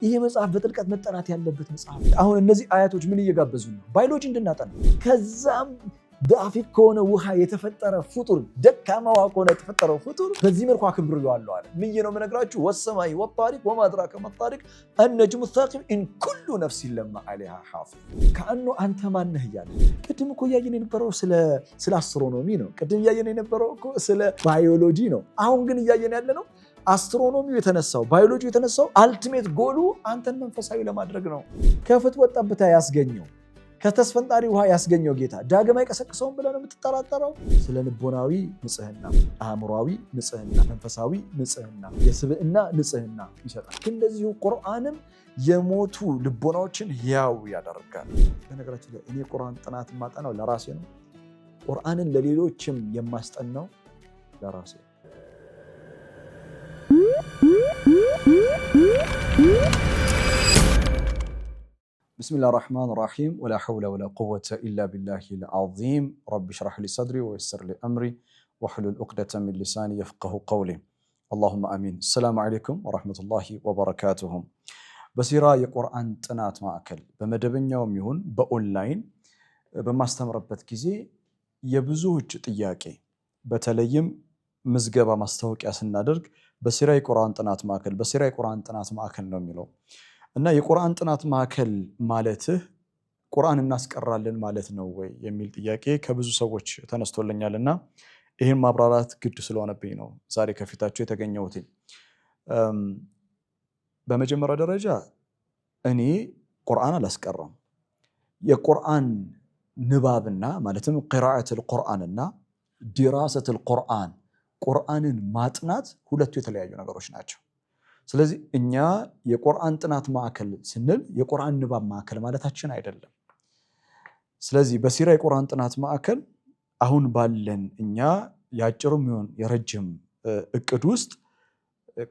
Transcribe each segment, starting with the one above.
ይሄ መጽሐፍ በጥልቀት መጠናት ያለበት መጽሐፍ። አሁን እነዚህ አያቶች ምን እየጋበዙ ነው? ባዮሎጂ እንድናጠና። ከዛም ዳፊቅ ከሆነ ውሃ የተፈጠረ ፍጡር፣ ደካማ ውሃ ከሆነ የተፈጠረው ፍጡር በዚህ መልኩ አክብሬዋለሁ አለ። ምን ነው የምነግራችሁ? ወሰማይ ወጣሪቅ ወማ አድራከ መጣሪቅ አነጅሙ ሳቂብ ኢን ኩሉ ነፍሲን ለማ ዐለይሃ ሐፊዝ። ከአኑ አንተ ማነህ እያለ ቅድም እኮ እያየን የነበረው ስለ አስትሮኖሚ ነው። ቅድም እያየን የነበረው እኮ ስለ ባዮሎጂ ነው። አሁን ግን እያየን ያለ ነው አስትሮኖሚው የተነሳው ባዮሎጂ የተነሳው አልቲሜት ጎሉ አንተን መንፈሳዊ ለማድረግ ነው። ከፍትወት ጠብታ ያስገኘው ከተስፈንጣሪ ውሃ ያስገኘው ጌታ ዳግም አይቀሰቅሰውም ብለህ ነው የምትጠራጠረው? ስለ ልቦናዊ ንጽህና፣ አእምሯዊ ንጽህና፣ መንፈሳዊ ንጽህና፣ የስብዕና ንጽህና ይሰጣል። እንደዚሁ ቁርአንም የሞቱ ልቦናዎችን ሕያው ያደርጋል። በነገራችን ላይ እኔ ቁርአን ጥናት የማጠናው ለራሴ ነው። ቁርአንን ለሌሎችም የማስጠናው ለራሴ ነው። بسم الله الرحمن الرحيم ولا حول ولا قوة إلا بالله العظيم رب اشرح لي صدري ويسر لي أمري واحلل عقدة من لساني يفقه قولي اللهم آمين. السلام عليكم ورحمة الله وبركاته. بصيرة የቁርአን ጥናት ማዕከል በመደበኛውም ይሁን በኦንላይን በማስተምርበት ጊዜ የብዙዎች ጥያቄ በተለይም ምዝገባ ማስታወቂያ ስናደርግ በሲራ የቁርአን ጥናት ማዕከል ነው የሚለው እና የቁርአን ጥናት ማዕከል ማለትህ ቁርአን እናስቀራለን ማለት ነው ወይ የሚል ጥያቄ ከብዙ ሰዎች ተነስቶልኛልና ይህን ማብራራት ግድ ስለሆነብኝ ነው ዛሬ ከፊታችሁ የተገኘሁት። በመጀመሪያ ደረጃ እኔ ቁርአን አላስቀራም። የቁርአን ንባብና ማለትም ቂራአቱል ቁርአንና ዲራሰቱል ቁርአን ቁርአንን ማጥናት ሁለቱ የተለያዩ ነገሮች ናቸው። ስለዚህ እኛ የቁርአን ጥናት ማዕከል ስንል የቁርአን ንባብ ማዕከል ማለታችን አይደለም። ስለዚህ በሲራ የቁርአን ጥናት ማዕከል አሁን ባለን እኛ ያጭሩም ይሁን የረጅም እቅድ ውስጥ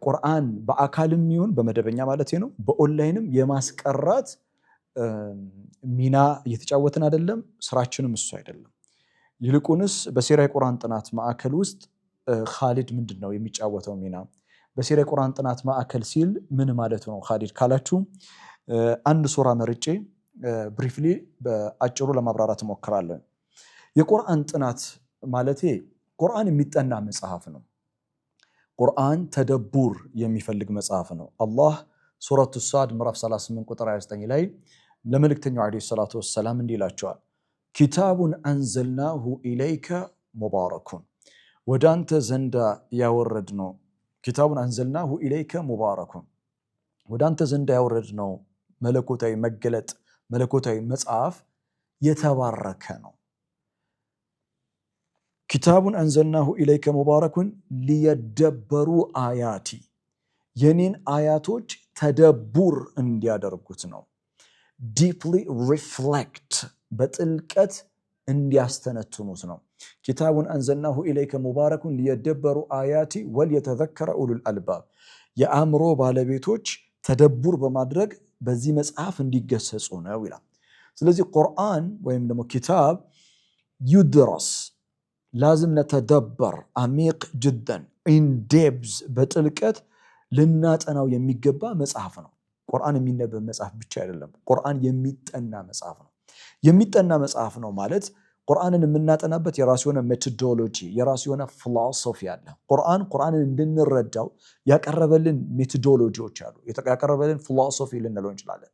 ቁርአን በአካልም ይሁን በመደበኛ ማለት ነው በኦንላይንም የማስቀራት ሚና እየተጫወትን አይደለም። ስራችንም እሱ አይደለም። ይልቁንስ በሲራ የቁርአን ጥናት ማዕከል ውስጥ ኻሊድ ምንድነው የሚጫወተው ሚና? በሲራ የቁርአን ጥናት ማዕከል ሲል ምን ማለት ነው ኻሊድ ካላችሁ አንድ ሱራ መርጬ ብሪፍሊ በአጭሩ ለማብራራት እሞክራለሁ። የቁርአን ጥናት ማለቴ ቁርአን የሚጠና መጽሐፍ ነው። ቁርአን ተደቡር የሚፈልግ መጽሐፍ ነው። አላህ ሱረቱ ሳድ ምዕራፍ 38 ቁጥር 29 ላይ ለመልእክተኛው ዓለይሂ ሰላቱ ወሰላም እንዲህ ይላቸዋል፣ ኪታቡን አንዘልናሁ ኢለይከ ሙባረኩን፣ ወደ አንተ ዘንዳ ያወረድነው ኪታቡን አንዘልናሁ ኢለይከ ሙባረኩን፣ ወደ አንተ ዘንዳ ያወረድነው መለኮታዊ መገለጥ መለኮታዊ መጽሐፍ የተባረከ ነው። ኪታቡን አንዘልናሁ ኢለይከ ሙባረኩን ሊየደበሩ አያቲ፣ የኔን አያቶች ተደቡር እንዲያደርጉት ነው። ዲፕሊ ሪፍሌክት፣ በጥልቀት እንዲያስተነትኑት ነው። ኪታቡን አንዘልናሁ ኢለይከ ሙባረኩን ሊየደበሩ አያቲ ወልየተዘከረ ኡሉል አልባብ፣ የአእምሮ ባለቤቶች ተደቡር በማድረግ በዚህ መጽሐፍ እንዲገሰጹ ነው ይላል። ስለዚህ ቁርአን ወይም ደግሞ ኪታብ ዩድረስ ላዝም ነተደበር አሚቅ ጅደን ኢንዴብዝ፣ በጥልቀት ልናጠናው የሚገባ መጽሐፍ ነው። ቁርአን የሚነበብ መጽሐፍ ብቻ አይደለም፣ ቁርአን የሚጠና መጽሐፍ ነው። የሚጠና መጽሐፍ ነው ማለት ቁርአንን የምናጠናበት የራሱ የሆነ ሜቶዶሎጂ የራሱ የሆነ ፊሎሶፊ አለ። ቁርአንን እንድንረዳው ያቀረበልን ሜቶዶሎጂዎች አሉ፣ ያቀረበልን ፊሎሶፊ ልንለው እንችላለን።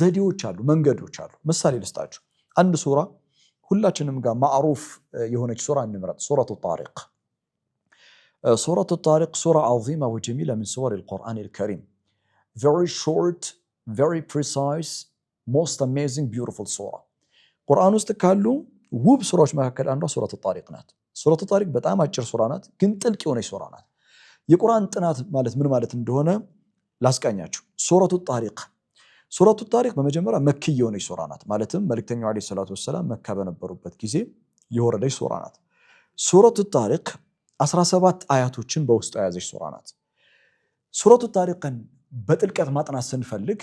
ዘዴዎች አሉ፣ መንገዶች አሉ። ምሳሌ ልስጣችሁ። አንድ ሱራ ሁላችንም ጋር ማዕሩፍ የሆነች ሱራ እንምረጥ። ሱረቱ ጣሪቅ። ሱረቱ ጣሪቅ ሱራ ዐዚማ ወጀሚላ ሚን ሱወሪል ቁርአኒል ከሪም። very short, very precise, most amazing, beautiful ሱራ። ቁርአን ውስጥ ካሉ ውብ ሱራዎች መካከል አንዷ ሱረቱ ጣሪቅ ናት። ሱረቱ ጣሪቅ በጣም አጭር ሱራ ናት፣ ግን ጥልቅ የሆነች ሱራ ናት። የቁርአን ጥናት ማለት ምን ማለት እንደሆነ ላስቃኛችሁ። ሱረቱ ጣሪቅ በመጀመሪያ መኪ የሆነች ሱራ ናት። ማለትም መልእክተኛው ዓለይሂ ሰላቱ ወሰላም መካ በነበሩበት ጊዜ የወረደች ሱራ ናት። ሱረቱ ጣሪቅ 17 አያቶችን በውስጡ የያዘች ሱራ ናት። ሱረቱ ጣሪቅን በጥልቀት ማጥናት ስንፈልግ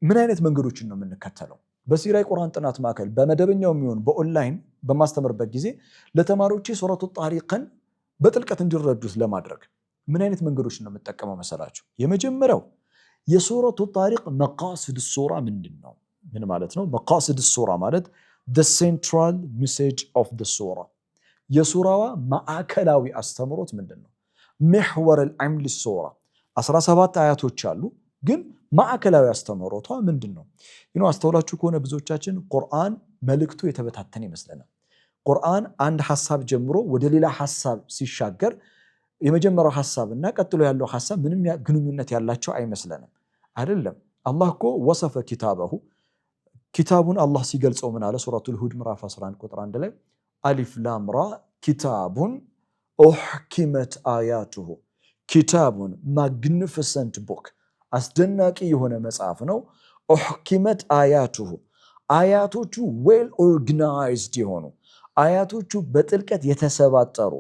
ምን አይነት መንገዶችን ነው የምንከተለው? በሲራ የቁርአን ጥናት ማዕከል በመደበኛው የሚሆን በኦንላይን በማስተምርበት ጊዜ ለተማሪዎቼ ሱረቱ ጣሪቅን በጥልቀት እንዲረዱት ለማድረግ ምን አይነት መንገዶችን ነው የምጠቀመው መሰላችሁ? የመጀመሪያው የሱረቱ ጣሪቅ መቃስድ ሱራ ምንድን ነው? ምን ማለት ነው? መቃስድ ሱራ ማለት the central message of the ሱራ የሱራዋ ማዕከላዊ አስተምሮት ምንድን ነው? محور العمل ሱራ 17 አያቶች አሉ፣ ግን ማዕከላዊ አስተምሮቷ ምንድን ነው? አስተውላችሁ ከሆነ ብዙዎቻችን ቁርአን መልእክቱ የተበታተነ ይመስለናል። ቁርአን አንድ ሐሳብ ጀምሮ ወደ ሌላ ሐሳብ ሲሻገር የመጀመሪያው ሐሳብና ቀጥሎ ያለው ሐሳብ ምንም ግንኙነት ያላቸው አይመስለንም። አይደለም። አላህ እኮ ወሰፈ ኪታበሁ ኪታቡን አላህ ሲገልጸው ምን አለ? ሱረቱል ሁድ ምዕራፍ 11 ቁጥር 1 ላይ አሊፍ ላም ራ ኪታቡን ኡሕኪመት አያቱሁ ኪታቡን ማግኒፊሰንት ቡክ አስደናቂ የሆነ መጽሐፍ ነው። ኡሕኪመት አያቱሁ አያቶቹ ዌል ኦርጋናይዝድ የሆኑ አያቶቹ በጥልቀት የተሰባጠሩ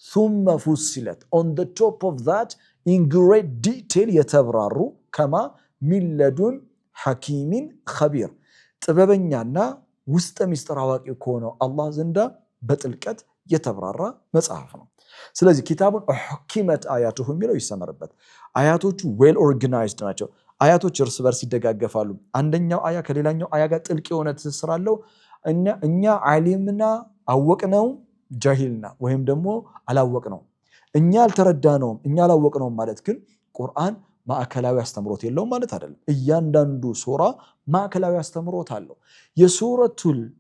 ثم فصلت on the top of that in great detail የተብራሩ ከማ ሚን ለዱን ሐኪሚን ኸቢር ጥበበኛና ውስጠ ሚስጥር አዋቂ ከሆነው አላህ ዘንዳ በጥልቀት የተብራራ መጽሐፍ ነው። ስለዚህ ኪታቡን ሑኪመት አያቱሁ የሚለው ይሰመርበት። አያቶቹ ዌል ኦርጋናይዝድ ናቸው። አያቶች እርስ በርስ ይደጋገፋሉ። አንደኛው አያ ከሌላኛው አያ ጋር ጥልቅ የሆነ ትስስር አለው። እኛ ዓሊምና አወቅነው ጃሂልና ወይም ደግሞ አላወቅነው፣ እኛ አልተረዳነውም እኛ አላወቅነውም ማለት ግን ቁርአን ማዕከላዊ አስተምሮት የለውም ማለት አይደለም። እያንዳንዱ ሱራ ማዕከላዊ አስተምሮት አለው።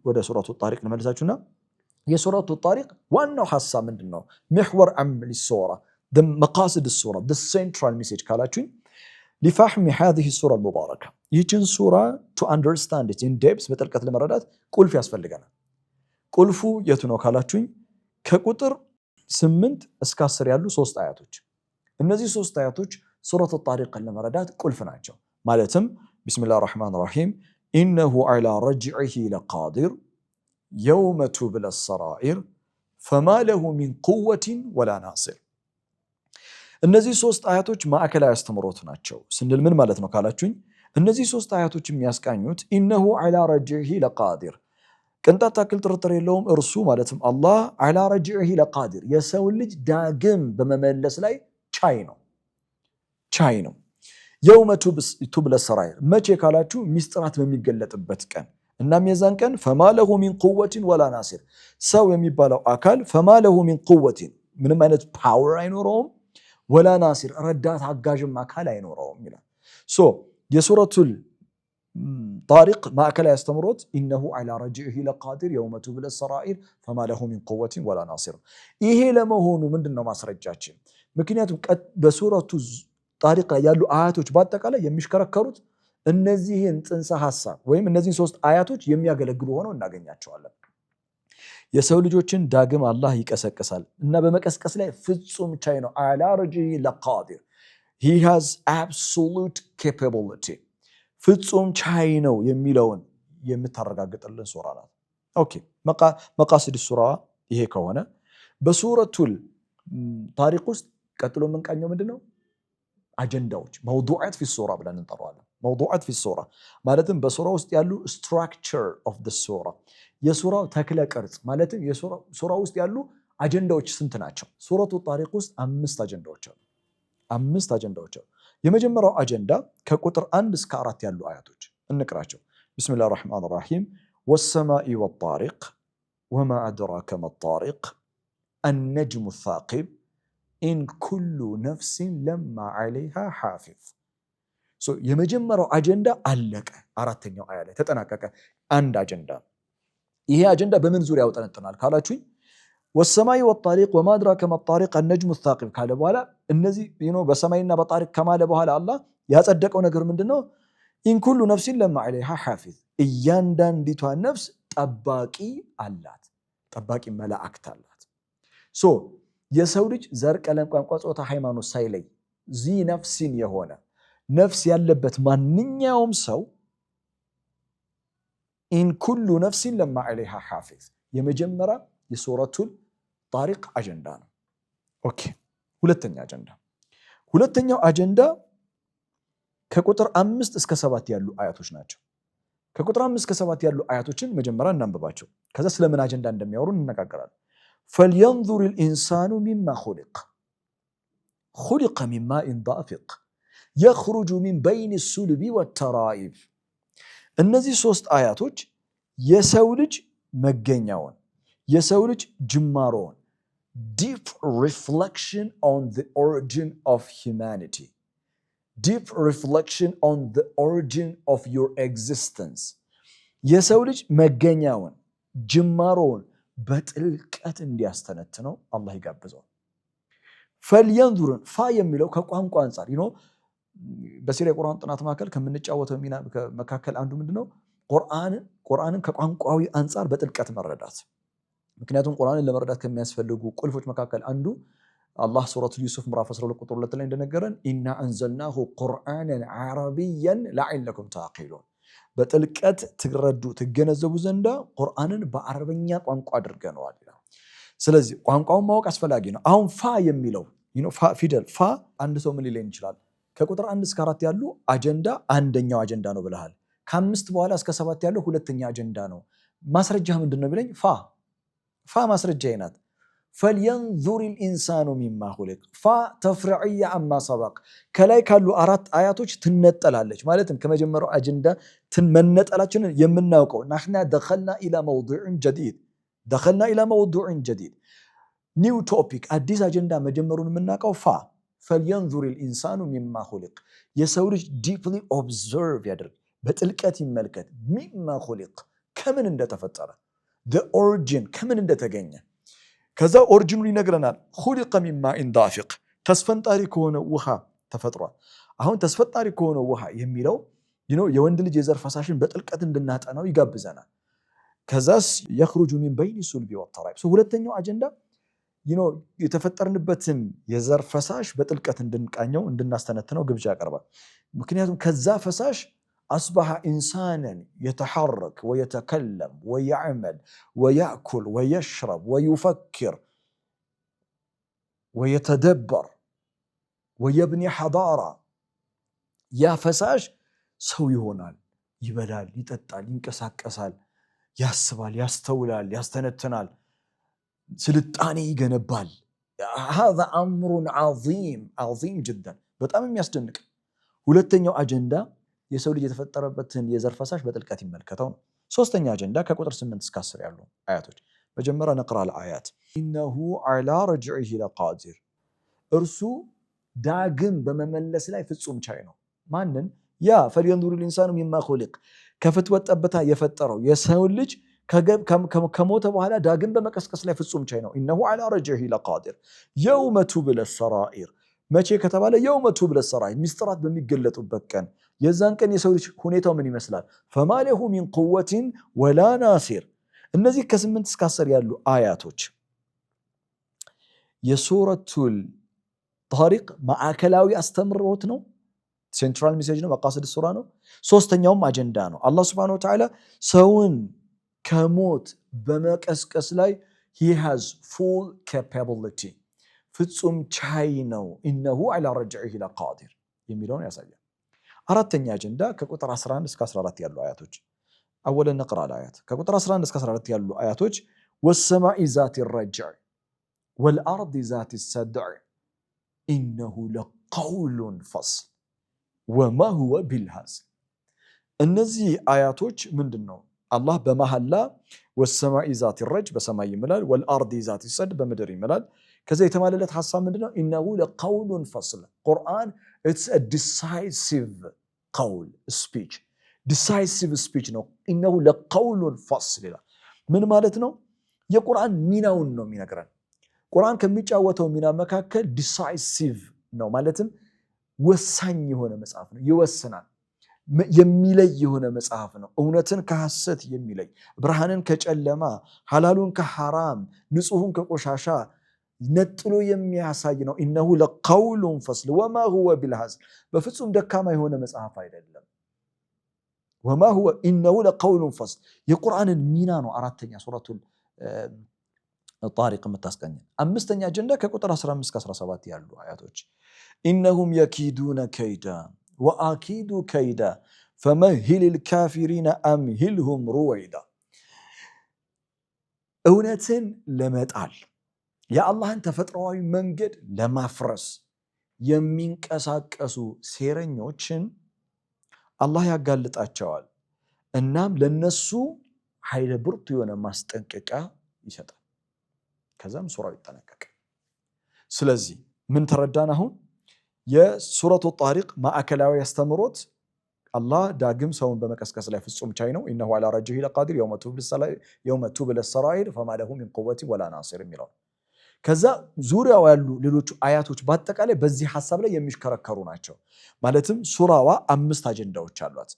ወደ ሱረቱ ጣሪቅ ልመልሳችሁና የሱረቱ ጣሪቅ ዋናው ሐሳብ ምንድነው? محور عمل السورة the مقاصد السورة the central message ካላችሁኝ لفهم هذه السورة المباركة ይህችን ሱራ to understand it in depth በጥልቀት ለመረዳት ቁልፍ ያስፈልገናል። ቁልፉ የቱ ነው ካላችሁኝ ከቁጥር 8 እስከ 10 ያሉ 3 አያቶች። እነዚህ 3 አያቶች ሱረቱ ጣሪቅን ለመረዳት ቁልፍ ናቸው። ማለትም ቢስሚላሂር ረህማኒር ረሂም ኢነሁ ዐላ ረጅዒሂ ለቃዲር የውመ ቱብለ ሰራኢር ፈማ ለሁ ሚን ቁወቲን ወላ ናሲር። እነዚህ 3 አያቶች ማዕከላዊ አስተምሮት ናቸው ስንል ምን ማለት ነው ካላችሁኝ እነዚህ 3 አያቶች የሚያስቃኙት ኢነሁ ዐላ ረጅዒሂ ለቃዲር ቅንጣት ታክል ጥርጥር የለውም እርሱ ማለትም አላህ ዐላ ረጅዒሂ ለቃዲር የሰው ልጅ ዳግም በመመለስ ላይ ቻይ ነው። የውመ ቱብለ ሰራኢር መቼ ካላችሁ ሚስጥራት በሚገለጥበት ቀን። እናም የዛን ቀን ፈማ ለሁ ሚን ቁወቲን ወላ ናሲር ሰው የሚባለው አካል ፈማ ለሁ ሚን ቁወቲን ምንም አይነት ፓወር አይኖረውም፣ ወላ ናሲር ረዳት አጋዥም አካል አይኖረውም ይላል። የሱረቱል ጣሪቅ ማዕከላዊ አስተምሮት ኢነሁ ዐላ ረጅዒሂ ለቃዲር የውመ ቱብለ ሰራኢር ፈማ ለሁ ሚን ቁወቲን ወላ ናሲር። ይሄ ለመሆኑ ምንድነው ማስረጃችን? ምክንያቱም በሱረቱ ጣሪቅ ላይ ያሉ አያቶች በአጠቃላይ የሚሽከረከሩት እነዚህን ጽንሰ ሐሳብ ወይም እነዚህን 3 አያቶች የሚያገለግሉ ሆነው እናገኛቸዋለን። የሰው ልጆችን ዳግም አላህ ይቀሰቅሳል እና በመቀስቀስ ላይ ፍጹም ቻይ ነው። ዐላ ረጅዒሂ ለቃዲር he has absolute capability ፍጹም ቻይ ነው የሚለውን የምታረጋግጥልን ሱራ ናት። ኦኬ መቃሲድ ሱራ ይሄ ከሆነ በሱረቱል ጣሪቅ ውስጥ ቀጥሎ የምንቃኘው ምንድነው? አጀንዳዎች መውዱዓት ፊ ሱራ ብለን እንጠራዋለን። መውዱዓት ፊ ሱራ ማለትም በሱራ ውስጥ ያሉ ስትራክቸር ኦፍ ዘ ሱራ የሱራው ተክለ ቅርጽ ማለትም የሱራ ውስጥ ያሉ አጀንዳዎች ስንት ናቸው? ሱረቱ ጣሪቅ ውስጥ 5 አጀንዳዎች አሉ። 5 አጀንዳዎች አሉ። የመጀመሪያው አጀንዳ ከቁጥር 1 እስከ 4 ያሉ አያቶች እንቅራቸው። ቢስሚላሂር ረህማኒር ረሂም ወሰማኢ ወጣሪቅ ወማ አድራከ መጣሪቅ አነጅሙ ሳቂብ ኢን ኩሉ ነፍሲን ለማ ዐለይሃ ሓፊዝ። የመጀመሪያው አጀንዳ አለቀ። 4ኛው አያ ላይ ተጠናቀቀ። አንድ አጀንዳ። ይሄ አጀንዳ በምን ዙሪያ ያውጠነጥናል ካላችሁኝ ወሰማይ ወጣሪቅ ወማ አድራከ መጣሪቅ አነጅሙ ሳቂብ ካለ በኋላ እነዚህ በሰማይና በጣሪቅ ከማለ በኋላ አላህ ያጸደቀው ነገር ምንድነው? ኢን ኩሉ ነፍሲን ለማ ዐለይሃ ሓፊዝ እያንዳንዲቷ ነፍስ ጠባቂ አላት፣ ጠባቂ መላእክት አላት። የሰው ልጅ ዘር፣ ቀለም፣ ቋንቋ፣ ጾታ፣ ሃይማኖት ሳይለይ ዚ ነፍሲን የሆነ ነፍስ ያለበት ማንኛውም ሰው ኢን ኩሉ ነፍሲን ለማ ዐለይሃ ሓፊዝ የመጀመሪያ የሱረቱል ጣሪቅ አጀንዳ ነው። ኦኬ ሁለተኛው አጀንዳ ከቁጥር 5 እስከ 7 ያሉ አያቶች ናቸው። ከቁጥር 5 እስከ 7 ያሉ አያቶችን መጀመሪያ እናንብባቸው። ከዛ ስለምን አጀንዳ እንደሚያወሩ እንነጋገራለን። ፈልየንዙር ልኢንሳኑ ሚማ ኹሊቀ ሚን ማኢን ዳፊቅ የኽሩጁ ሚን በይን ሱልቢ ወተራኢብ። እነዚህ ሶስት አያቶች የሰው ልጅ መገኛውን የሰው ልጅ ጅማሮውን deep reflection on the origin of humanity, deep reflection on the origin of your existence, የሰው ልጅ መገኛውን ጅማሮውን በጥልቀት እንዲያስተነትነው አላህ ይጋብዘዋል። ፈልየንዙርን ፋ የሚለው ከቋንቋ አንጻር በሲሪያ የቁርአን ጥናት መካከል ከምንጫወተው ሚና መካከል አንዱ ምንድነው? ቁርአንን ከቋንቋዊ አንጻር በጥልቀት መረዳት። ምክንያቱም ቁርአንን ለመረዳት ከሚያስፈልጉ ቁልፎች መካከል አንዱ አላህ ሱረቱ ዩሱፍ ምዕራፍ 12 ቁጥር 2 ላይ እንደነገረን ኢና አንዘልናሁ ቁርአንን ዓረቢያን ለዐለኩም ተዕቂሉን፣ በጥልቀት ትረዱ ትገነዘቡ ዘንዳ ቁርአንን በአረበኛ ቋንቋ አድርገነዋል ይላል። ስለዚህ ቋንቋውን ማወቅ አስፈላጊ ነው። አሁን ፋ የሚለው ፊደል ፋ አንድ ሰው ምን ሊለን ይችላል? ከቁጥር 1 እስከ 4 ያሉ አጀንዳ አንደኛው አጀንዳ ነው ብለሃል። ከ5 በኋላ እስከ 7 ያለው ሁለተኛ አጀንዳ ነው። ማስረጃ ምንድነው ቢለኝ ፋ ማስረጃ ናት። ፈልየንዙር ልኢንሳኑ ሚማ ኹሊቅ ፋ ተፍሪዕያ አማ ሰበቅ፣ ከላይ ካሉ 4 አያቶች ትነጠላለች። ማለትም ከመጀመሪያው አጀንዳ መነጠላችንን የምናውቀው ናሕና ደኸልና ኢላ መውዱዕን ጀዲድ ኒው ቶፒክ አዲስ አጀንዳ መጀመሩን የምናውቀው ፋ ፈልየንዙር ልኢንሳኑ ሚማ ኹሊቅ፣ የሰው ልጅ ዲፕሊ ኦብዘርቭ ያደርግ በጥልቀት ይመልከት። ሚማ ኹሊቅ ከምን እንደተፈጠረ ኦሪጂን ከምን እንደተገኘ ከዛ ኦሪጂኑን ይነግረናል። ኹሊቀ ሚን ማኢን ዳፊቅ ተስፈንጣሪ ከሆነ ውሃ ተፈጥሯል። አሁን ተስፈንጣሪ ከሆነ ውሃ የሚለው የወንድ ልጅ የዘር ፈሳሽን በጥልቀት እንድናጠናው ይጋብዘናል። ከዛስ የኽሩጁ ሚን በይኒ ሱልቢ ወተራኢብ። ሁለተኛው አጀንዳ የተፈጠርንበትን የዘር ፈሳሽ በጥልቀት እንድንቃኘው እንድናስተነትነው ግብዣ ያቀርባል። ምክንያቱም ከዛ ፈሳሽ أصبح إنسانا يتحرك ويتكلم ويعمل ويأكل ويشرب ويفكر ويتدبر ويبني حضارة. يا فساش سوي هونال يبلال يتطال ينقسقسال ياسبال يستولال يستنتنال سلطاني يገነባል። هذا أمر عظيم جدا በጣም የሚያስደንቅ። ሁለተኛው አጀንዳ የሰው ልጅ የተፈጠረበትን የዘር ፈሳሽ በጥልቀት ይመልከተው ነው። ሶስተኛ አጀንዳ ከቁጥር 8 እስከ 10 ያሉ አያቶች። መጀመሪያ ነቅራ አልአያት ኢነሁ ዐላ ረጅዒሂ ለቃዲር፣ እርሱ ዳግም በመመለስ ላይ ፍጹም ቻይ ነው። ማንን? ያ ፈልየንዙር ልኢንሳኑ ሚማ ኹሊቅ ከፍትወት ጠብታ የፈጠረው የሰው ልጅ ከሞተ በኋላ ዳግም በመቀስቀስ ላይ ፍጹም ቻይ ነው። ኢነሁ ዐላ ረጅዒሂ ለቃዲር የውመ ቱብለ ሰራኢር፣ መቼ ከተባለ የውመ ቱብለ ሰራኢር ሚስጥራት በሚገለጡበት ቀን። የዛን ቀን የሰው ልጅ ሁኔታው ምን ይመስላል? ፈማ ለሁ ሚን ቁወትን ወላ ናሲር። እነዚህ ከ8 እስከ 10 ያሉ አያቶች የሱረቱል ጣሪቅ ማዕከላዊ አስተምሮት ነው። ሴንትራል ሜሴጅ ነው። መቃሰድ ሱራ ነው። ሶስተኛውም አጀንዳ ነው። አላህ ሱብሓነሁ ወተዓላ ሰውን ከሞት በመቀስቀስ ላይ he has full capability ፍጹም ቻይ ነው። ኢነሁ ዐላ ረጅዒሂ ለቃዲር የሚለውን ያሳያል። አራተኛ አጀንዳ ከቁጥር 11 እስከ 14 ያሉ አያቶች። አወለን ነቅራ አያት ከቁጥር 11 እስከ 14 ያሉ አያቶች ወሰማኢ ዛቲ ረጅዕ ወልአርድ ዛቲ ሰድዕ ኢነሁ ለቀውሉን ፈስል ወማ ሁወ ቢልሃዝል። እነዚህ አያቶች ምንድን ነው? አላህ በመሐላ ወሰማኢ ዛቲ ረጅዕ በሰማይ ይምላል፣ ወልአርድ ዛቲ ሰድዕ በምድር ይምላል። ከዛ የተማለለት ሐሳብ ምንድነው? ኢነሁ ለቀውሉን ፈስል ቁርአን it's a decisive قول speech decisive speech ነው። ኢነሁ ለቀውሉን ፈስል ይላል። ምን ማለት ነው? የቁርአን ሚናውን ነው የሚነግረን። ቁርአን ከሚጫወተው ሚና መካከል decisive ነው። ማለትም ወሳኝ የሆነ መጽሐፍ ነው። ይወስናል። የሚለይ የሆነ መጽሐፍ ነው። እውነትን ከሐሰት የሚለይ፣ ብርሃንን ከጨለማ፣ ሐላሉን ከሐራም፣ ንጹህን ከቆሻሻ ነጥሎ የሚያሳይ ነው። ኢነሁ ለቀውሉን ፈስል ወማ ሁወ ቢልሃዝል በፍጹም ደካማ የሆነ መጽሐፍ አይደለም። ወማ ሁወ ኢነሁ ለቀውሉን ፈስል የቁርአንን ሚና ነው። አራተኛ ሱረቱል ጣሪቅ የምታስቀኝ። አምስተኛ አጀንዳ ከቁጥር 15 እስከ 17 ያሉ አያቶች ኢነሁም የኪዱነ ከይዳ ወአኪዱ ከይዳ ፈመሂሊል ካፊሪነ አምሂልሁም ሩወይዳ። እውነትን ለመጣል የአላህን ተፈጥሯዊ መንገድ ለማፍረስ የሚንቀሳቀሱ ሴረኞችን አላህ ያጋልጣቸዋል። እናም ለነሱ ኃይለ ብርቱ የሆነ ማስጠንቀቂያ ይሰጣል። ከዛም ሱራው ይጠናቀቃል። ስለዚህ ምን ተረዳን? አሁን የሱረቱ ጣሪቅ ማዕከላዊ አስተምሮት አላህ ዳግም ሰውን በመቀስቀስ ላይ ፍጹም ቻይ ነው። ኢነሁ ዐላ ረጅዒሂ ለቃዲር የውመ ቱብለ ሰራኢር ፈማ ለሁ ሚን ቁወቲን ወላ ናሲር የሚለው። ከዛ ዙሪያው ያሉ ሌሎቹ አያቶች በአጠቃላይ በዚህ ሐሳብ ላይ የሚሽከረከሩ ናቸው። ማለትም ሱራዋ 5 አጀንዳዎች አሏት።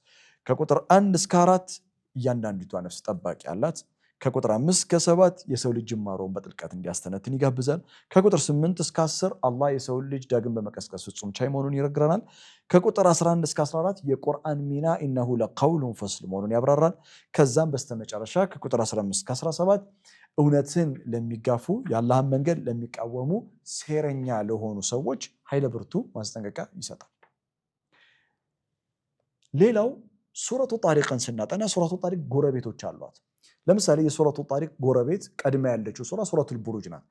ከቁጥር 1 እስከ 4 እያንዳንዲቷ ነፍስ ጠባቂ አላት። ከቁጥር 5 እስከ 7 የሰው ልጅ ጅማሮውን በጥልቀት እንዲያስተነትን ይጋብዛል። ከቁጥር 8 እስከ 10 አላህ የሰው ልጅ ዳግም በመቀስቀስ ፍጹም ቻይ መሆኑን ይነግረናል። ከቁጥር 11 እስከ 14 የቁርአን ሚና ኢነሁ ለቀውሉን ፈስል መሆኑን ያብራራል። ከዛም በስተመጨረሻ ከቁጥር 15 እስከ 17 እውነትን ለሚጋፉ የአላህን መንገድ ለሚቃወሙ ሴረኛ ለሆኑ ሰዎች ኃይለ ብርቱ ማስጠንቀቂያ ይሰጣል። ሌላው ሱረቱ ጣሪቅን ስናጠና ሱረቱ ጣሪቅ ጎረቤቶች አሏት። ለምሳሌ የሱረቱ ጣሪቅ ጎረቤት ቀድማ ያለችው ሱራ ሱረቱል ቡሩጅ ናት።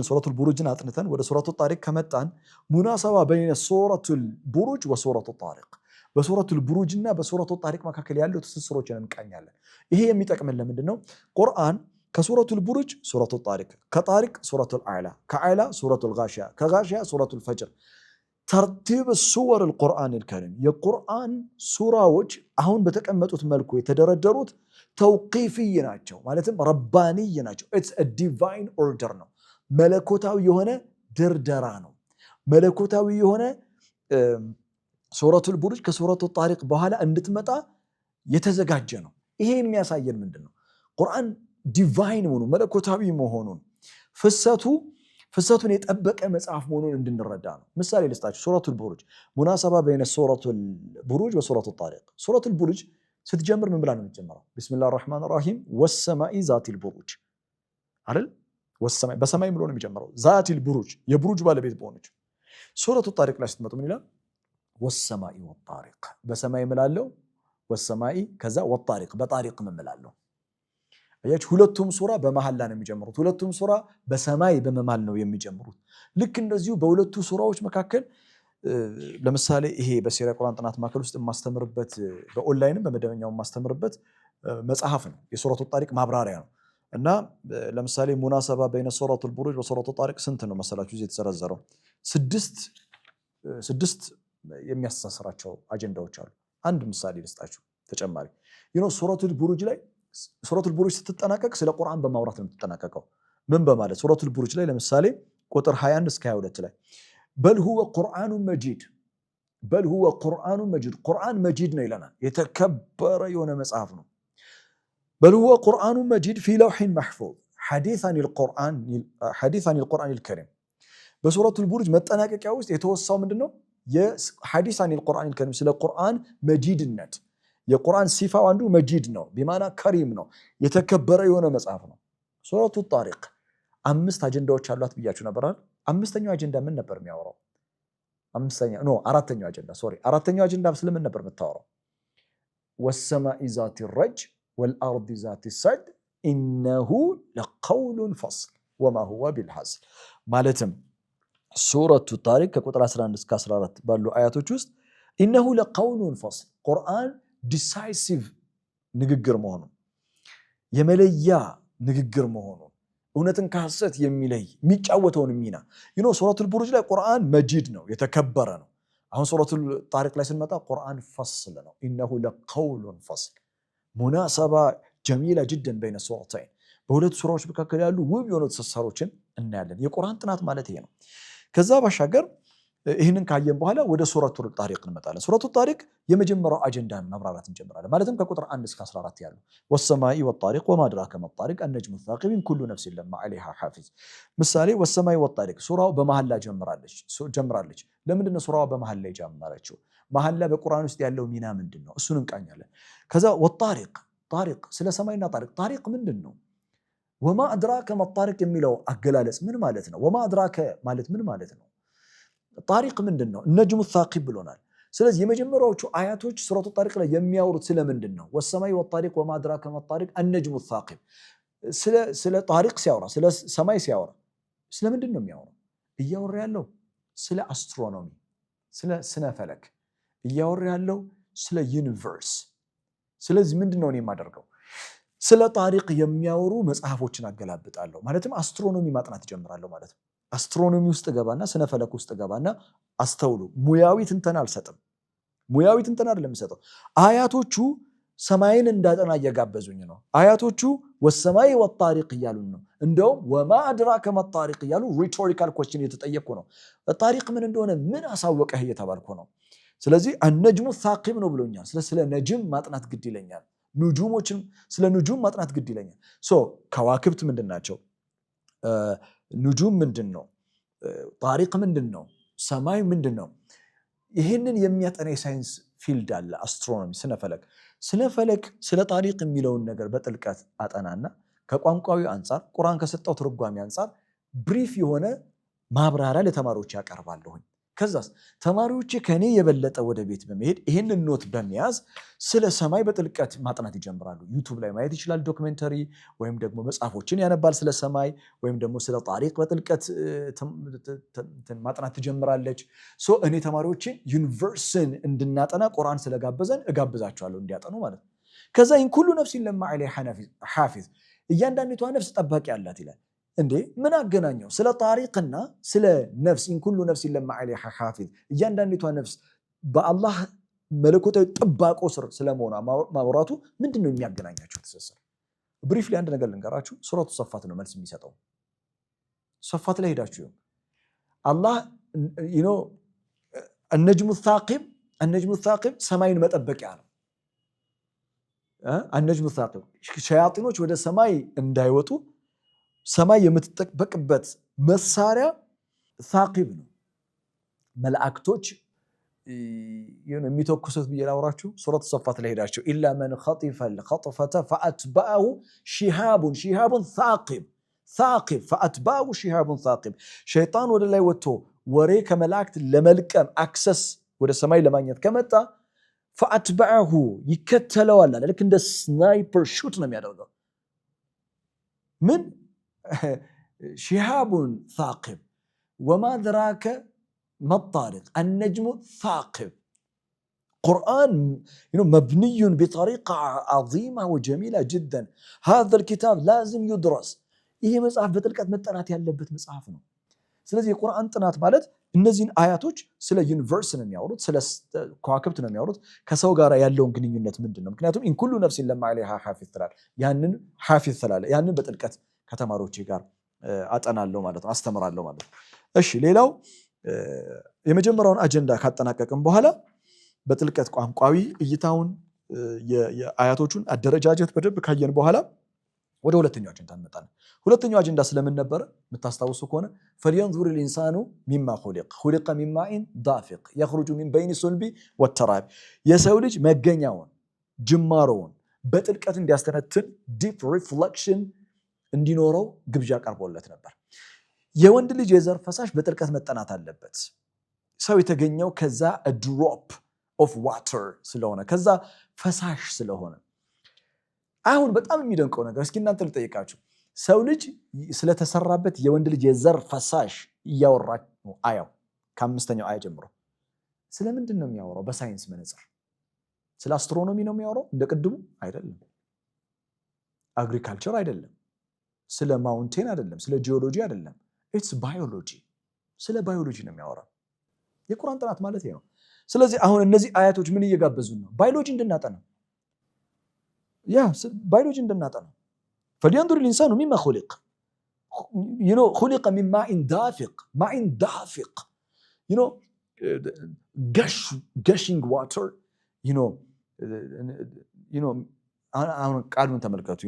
ሱረቱል ቡሩጅን አጥንተን ወደ ሱረቱ ጣሪቅ ከመጣን ሙናሰባ በይነ ሱረቱል ቡሩጅ ወሱረቱ ጣሪቅ፣ በሱረቱል ቡሩጅ እና በሱረቱ ጣሪቅ መካከል ያለው ትስስሮችን እንቃኛለን። ይሄ የሚጠቅመን ለምንድን ነው? ቁርአን ከሱረቱል ቡሩጅ ሱረቱ ጣሪቅ፣ ከጣሪቅ ሱረቱል አዕላ፣ ከአዕላ ሱረቱል ጋሺያ፣ ከጋሺያ ሱረቱል ፈጅር ተርቲብ ሱወር አልቁርአን አልከሪም የቁርአን ሱራዎች አሁን በተቀመጡት መልኩ የተደረደሩት ተውቂፍይ ናቸው፣ ማለትም ረባንይ ናቸው። ኢትስ አ ዲቫይን ኦርደር ነው። መለኮታዊ የሆነ ድርደራ ነው። መለኮታዊ የሆነ ሱረቱል ቡሩጅ ከሱረቱ ጣሪቅ በኋላ እንድትመጣ የተዘጋጀ ነው። ይሄ የሚያሳየን ምንድን ነው? ቁርአን ዲቫይን መሆኑን መለኮታዊ መሆኑን ፍሰቱን የጠበቀ መጽሐፍ መሆኑን እንድንረዳ ነው። ምሳሌ ልስጣችሁ። ሱረቱል ቡሩጅ ሙናሰባ በይነ ሱረቱል ቡሩጅ ወሱረቱ ጣሪቅ። ሱረቱል ቡሩጅ ስትጀምር ምን ብላ ነው የምትጀምረው? ቢስሚላሂር ረህማኒር ረሂም ወሰማኢ ዛቲል ቡሩጅ አይደል? ወሰማኢ በሰማይ ብሎ ነው የሚጀምረው። ዛቲል ቡሩጅ የቡሩጅ ባለቤት በሆነች። ሱረቱ ጣሪቅ ላይ ስትመጡ ምን ይላል? ወሰማኢ ወጣሪቅ በሰማይ እምላለሁ፣ ወሰማኢ ከዛ ወጣሪቅ በጣሪቅ እምላለሁ። አያችሁ፣ ሁለቱም ሱራ በመሐላ ነው የሚጀምሩት። ሁለቱም ሱራ በሰማይ በመማል ነው የሚጀምሩት። ልክ እንደዚሁ በሁለቱ ሱራዎች መካከል ለምሳሌ ይሄ በሲሪያ ቁርአን ጥናት ማዕከል ውስጥ የማስተምርበት በኦንላይንም በመደበኛው የማስተምርበት መጽሐፍ ነው። የሱረቱ ጣሪቅ ማብራሪያ ነው እና ለምሳሌ ሙናሰባ በይነ ሱረቱል ቡሩጅ ወሱረቱ ጣሪቅ ስንት ነው መሰላችሁ? እዚህ የተዘረዘረው ስድስት የሚያስተሳስራቸው አጀንዳዎች አሉ። አንድ ምሳሌ ልስጣችሁ ተጨማሪ። ሱረቱል ቡሩጅ ላይ ሱረቱል ቡሩጅ ስትጠናቀቅ ስለ ቁርአን በማውራት ነው የምትጠናቀቀው። ምን በማለት? ሱረቱል ቡሩጅ ላይ ለምሳሌ ቁጥር 21 እስከ 22 ላይ በል ሁወ ቁርአኑን መጂድ፣ በል ሁወ ቁርአኑን መጂድ፣ ቁርአን መጂድ ነው ይለናል። የተከበረ የሆነ መጽሐፍ ነው። በል ሁወ ቁርአኑን መጂድ ፊ ለውሒን መሕፉዝ ሐዲሰን አልቁርአን አልከሪም። በሱረቱል ቡሩጅ መጠናቀቂያ ውስጥ የተወሳው ምንድነው? የሐዲሰን አልቁርአን አልከሪም፣ ስለ ቁርአን መጂድነት። የቁርአን ሲፋው አንዱ መጂድ ነው፣ ቢማና ከሪም ነው፣ የተከበረ የሆነ መጽሐፍ ነው። ሱረቱ ጣሪቅ 5 አጀንዳዎች አሏት ብያችሁ ነበር አይደል? አምስተኛው አጀንዳ ምን ነበር የሚያወራው? አራተኛው አጀንዳ ስለምን ነበር የምታወራው? ወሰማኢ ዛቲ ረጅ ወልአርዲ ዛቲ ሰድ ኢነሁ ለቀውሉን ፈስል ወማ ሁወ ቢልሐዝል። ማለትም ሱረቱ ጣሪቅ ከቁጥር 11 እስከ 14 ባሉ አያቶች ውስጥ ኢነሁ ለቀውሉን ፈስል ቁርአን ዲሳይሲቭ ንግግር መሆኑን፣ የመለያ ንግግር መሆኑን፣ እውነትን ከሐሰት የሚለይ የሚጫወተውን ሚና ሱረቱል ቡሩጅ ላይ ቁርአን መጂድ ነው፣ የተከበረ ነው። አሁን ሱረቱል ጣሪቅ ላይ ስንመጣ ቁርአን ፈስል ነው። ኢነሁ ለቀውሉን ፈስል ሙናሰባ ጀሚላ ጅደን በይነ ሱረተይን፣ በሁለት ሱራዎች መካከል ያሉ ውብ የሆኑ ትስስሮችን እናያለን። የቁርአን ጥናት ማለት ይሄ ነው። ከዛ ባሻገር ይህንን ካየን በኋላ ወደ ሱረቱል ጣሪቅ እንመጣለን። ሱረቱ ጣሪቅ የመጀመሪያው አጀንዳን ማብራራት እንጀምራለን። ማለትም ከቁጥር 1 እስከ 14 ያሉ ወሰማኢ ወጣሪቅ ወማ አድራከ መጣሪቅ አነጅሙ ሳቂብ ኩሉ ነፍሲን ለማ ዐለይሃ ሐፊዝ። ምሳሌ ወሰማኢ ወጣሪቅ ሱራው በመሐላ ጀምራለች። ለምንድን ነው ሱራው በመሐላ የጀመረችው? መሐላ በቁርአን ውስጥ ያለው ሚና ምንድን ነው? እሱን እንቃኛለን። ከዛ ወጣሪቅ ጣሪቅ ስለ ሰማይና ጣሪቅ ምንድን ነው? ወማ አድራከ መጣሪቅ የሚለው አገላለጽ ምን ማለት ነው? ወማ አድራከ ማለት ምን ማለት ነው? ጣሪቅ ምንድን ነው? ነጅሙ ሳቂብ ብሎናል። ስለዚህ የመጀመሪያዎቹ አያቶች ሱረቱ ጣሪቅ ላይ የሚያወሩት ስለምንድን ነው? ወሰማይ ወጣሪቅ ወማ አድራከ መጣሪቅ አነጅሙ ሳቂብ። ስለ ጣሪቅ ሲያወራ፣ ስለ ሰማይ ሲያወራ ስለምንድን ነው የሚያወራው? እያወራ ያለው ስለ አስትሮኖሚ ስለ ስነ ፈለክ እያወራ ያለው ስለ ዩኒቨርስ። ስለዚህ ምንድነው እኔ የማደርገው? ስለ ታሪክ የሚያወሩ መጽሐፎችን አገላብጣለሁ። ማለትም አስትሮኖሚ ማጥናት ጀምራለሁ ማለት ነው። አስትሮኖሚ ውስጥ ገባና ስነ ፈለክ ውስጥ ገባና አስተውሉ። ሙያዊ ትንተና አልሰጥም። ሙያዊ ትንተና አይደለም የምሰጠው። አያቶቹ ሰማይን እንዳጠና እየጋበዙኝ ነው። አያቶቹ ወሰማይ ወጣሪቅ እያሉን ነው። እንደውም ወማ አድራከ መጣሪቅ እያሉ ሪቶሪካል ኮስችን እየተጠየቅኩ ነው። ታሪክ ምን እንደሆነ ምን አሳወቀህ እየተባልኩ ነው። ስለዚህ አነጅሙ ሳቂብ ነው ብሎኛል። ስለ ነጅም ማጥናት ግድ ይለኛል። ኑጁሞችን ስለ ኑጁም ማጥናት ግድ ይለኛል። ከዋክብት ምንድን ናቸው? ኑጁም ምንድን ነው? ታሪክ ምንድን ነው? ሰማይ ምንድን ነው? ይህንን የሚያጠና የሳይንስ ፊልድ አለ፣ አስትሮኖሚ፣ ስነፈለክ። ስነፈለክ ስለ ታሪክ የሚለውን ነገር በጥልቀት አጠናና ከቋንቋዊ አንጻር ቁርአን ከሰጠው ትርጓሜ አንጻር ብሪፍ የሆነ ማብራሪያ ለተማሪዎች ያቀርባለሁኝ። ከዛስ ተማሪዎች ከኔ የበለጠ ወደ ቤት በመሄድ ይህንን ኖት በመያዝ ስለ ሰማይ በጥልቀት ማጥናት ይጀምራሉ። ዩቱብ ላይ ማየት ይችላል ዶክመንተሪ፣ ወይም ደግሞ መጽሐፎችን ያነባል ስለ ሰማይ፣ ወይም ደግሞ ስለ ታሪክ በጥልቀት ማጥናት ትጀምራለች። እኔ ተማሪዎችን ዩኒቨርስን እንድናጠና ቁርአን ስለጋበዘን እጋብዛቸዋለሁ እንዲያጠኑ ማለት ነው። ከዛ ኢን ኩሉ ነፍሲን ለማ ዐለይሃ ሐፊዝ፣ እያንዳንዲቷ ነፍስ ጠባቂ አላት ይላል። እንዴ ምን አገናኘው? ስለ ታሪክና ስለ ነፍስ ኢን ኩሉ ነፍሲን ለማ ዐለይሃ ሐፊዝ፣ እያንዳንዲቷ ነፍስ በአላህ መለኮታዊ ጥባቆ ስር ስለመሆኗ ማውራቱ ምንድነው የሚያገናኛቸው ትስስር? ብሪፍሊ አንድ ነገር ልንገራችሁ። ሱረቱ ሰፋት ነው መልስ የሚሰጠው። ሰፋት ላይ ሄዳችሁ አላህ አነጅሙ ሳቂብ ሰማይን መጠበቂያ ነው። አነጅሙ ሳቂብ ሸያጢኖች ወደ ሰማይ እንዳይወጡ ሰማይ የምትጠበቅበት መሳሪያ ሳቂብ ነው። መላእክቶች የሚተኩሱት ብዬ ላውራችሁ። ሱረቱ ሰፋት ላይ ሄዳችሁ ኢላ መን ኸጢፈል ኸጥፈተ ፈአትበዐሁ ሺሃቡን ሳቂብ ፈአትበዐሁ ሺሃቡን ሳቂብ። ሸይጣን ወደ ላይ ወጥቶ ወሬ ከመላእክት ለመልቀም አክሰስ ወደ ሰማይ ለማግኘት ከመጣ ፈአትበዐሁ ይከተለዋል። ልክ እንደ ስናይፐር ሹት ነው የሚያደርገው። ምን ሺሃቡን ሳቂብ ወማ ድራከ መጣሪቅ አነጅሙ ሳቂብ። ቁርአን መብንዩን ቢጠሪቃ ዐዚማ ወጀሚላ ጅደን ሃዛል ኪታብ ላዝም ዩድረስ። ይሄ መጽሐፍ በጥልቀት መጠናት ያለበት መጽሐፍ ነው። ስለዚህ የቁርአን ጥናት ማለት እነዚህን አያቶች ስለ ዩኒቨርስ ነው የሚያወሩት፣ ስለ ከዋክብት ነው የሚያወሩት። ከሰው ጋር ያለውን ግንኙነት ምንድን ነው? ምክንያቱም ኢን ኩሉ ነፍሲን ለማ ዐለይሃ ሐፊዝ ትላል። ያንን ሐፊዝ ትላለ። ያንን በጥልቀት ከተማሪዎቼ ጋር አጠናለሁ ማለት ነው፣ አስተምራለሁ ማለት ነው። እሺ ሌላው የመጀመሪያውን አጀንዳ ካጠናቀቅም በኋላ በጥልቀት ቋንቋዊ እይታውን የአያቶቹን አደረጃጀት በደንብ ካየን በኋላ ወደ ሁለተኛው አጀንዳ እንመጣለን። ሁለተኛው አጀንዳ ስለምን ነበረ? የምታስታውሱ ከሆነ ፈልየንዙር ልኢንሳኑ ሚማ ኹሊቀ ሚን ማኢን ዳፊቅ የኽሩጁ ሚን በይኒ ሱልቢ ወተራቢ። የሰው ልጅ መገኛውን ጅማሮውን በጥልቀት እንዲያስተነትን ዲፕ ሪፍሌክሽን እንዲኖረው ግብዣ ቀርቦለት ነበር። የወንድ ልጅ የዘር ፈሳሽ በጥልቀት መጠናት አለበት። ሰው የተገኘው ከዛ ድሮፕ ኦፍ ዋተር ስለሆነ ከዛ ፈሳሽ ስለሆነ። አሁን በጣም የሚደንቀው ነገር እስኪ እናንተ ልጠይቃችሁ። ሰው ልጅ ስለተሰራበት የወንድ ልጅ የዘር ፈሳሽ እያወራ ነው አያው። ከአምስተኛው አያ ጀምሮ ስለምንድን ነው የሚያወራው? በሳይንስ መነጽር ስለ አስትሮኖሚ ነው የሚያወራው? እንደ ቅድሙ አይደለም። አግሪካልቸር አይደለም። ስለ ማውንቴን አይደለም። ስለ ጂኦሎጂ አይደለም። ኢትስ ባዮሎጂ። ስለ ባዮሎጂ ነው የሚያወራው። የቁርአን ጥናት ማለት ነው። ስለዚህ አሁን እነዚህ አያቶች ምን እየጋበዙን ነው? ባዮሎጂ እንድናጠና ባዮሎጂ እንድናጠና ፈልየንዙር ልኢንሳኑ ሚማ ኹሊቀ ኹሊቀ ሚን ማኢን ዳፊቅ ገሽንግ ዋተር አሁን ቃሉን ተመልከቱ።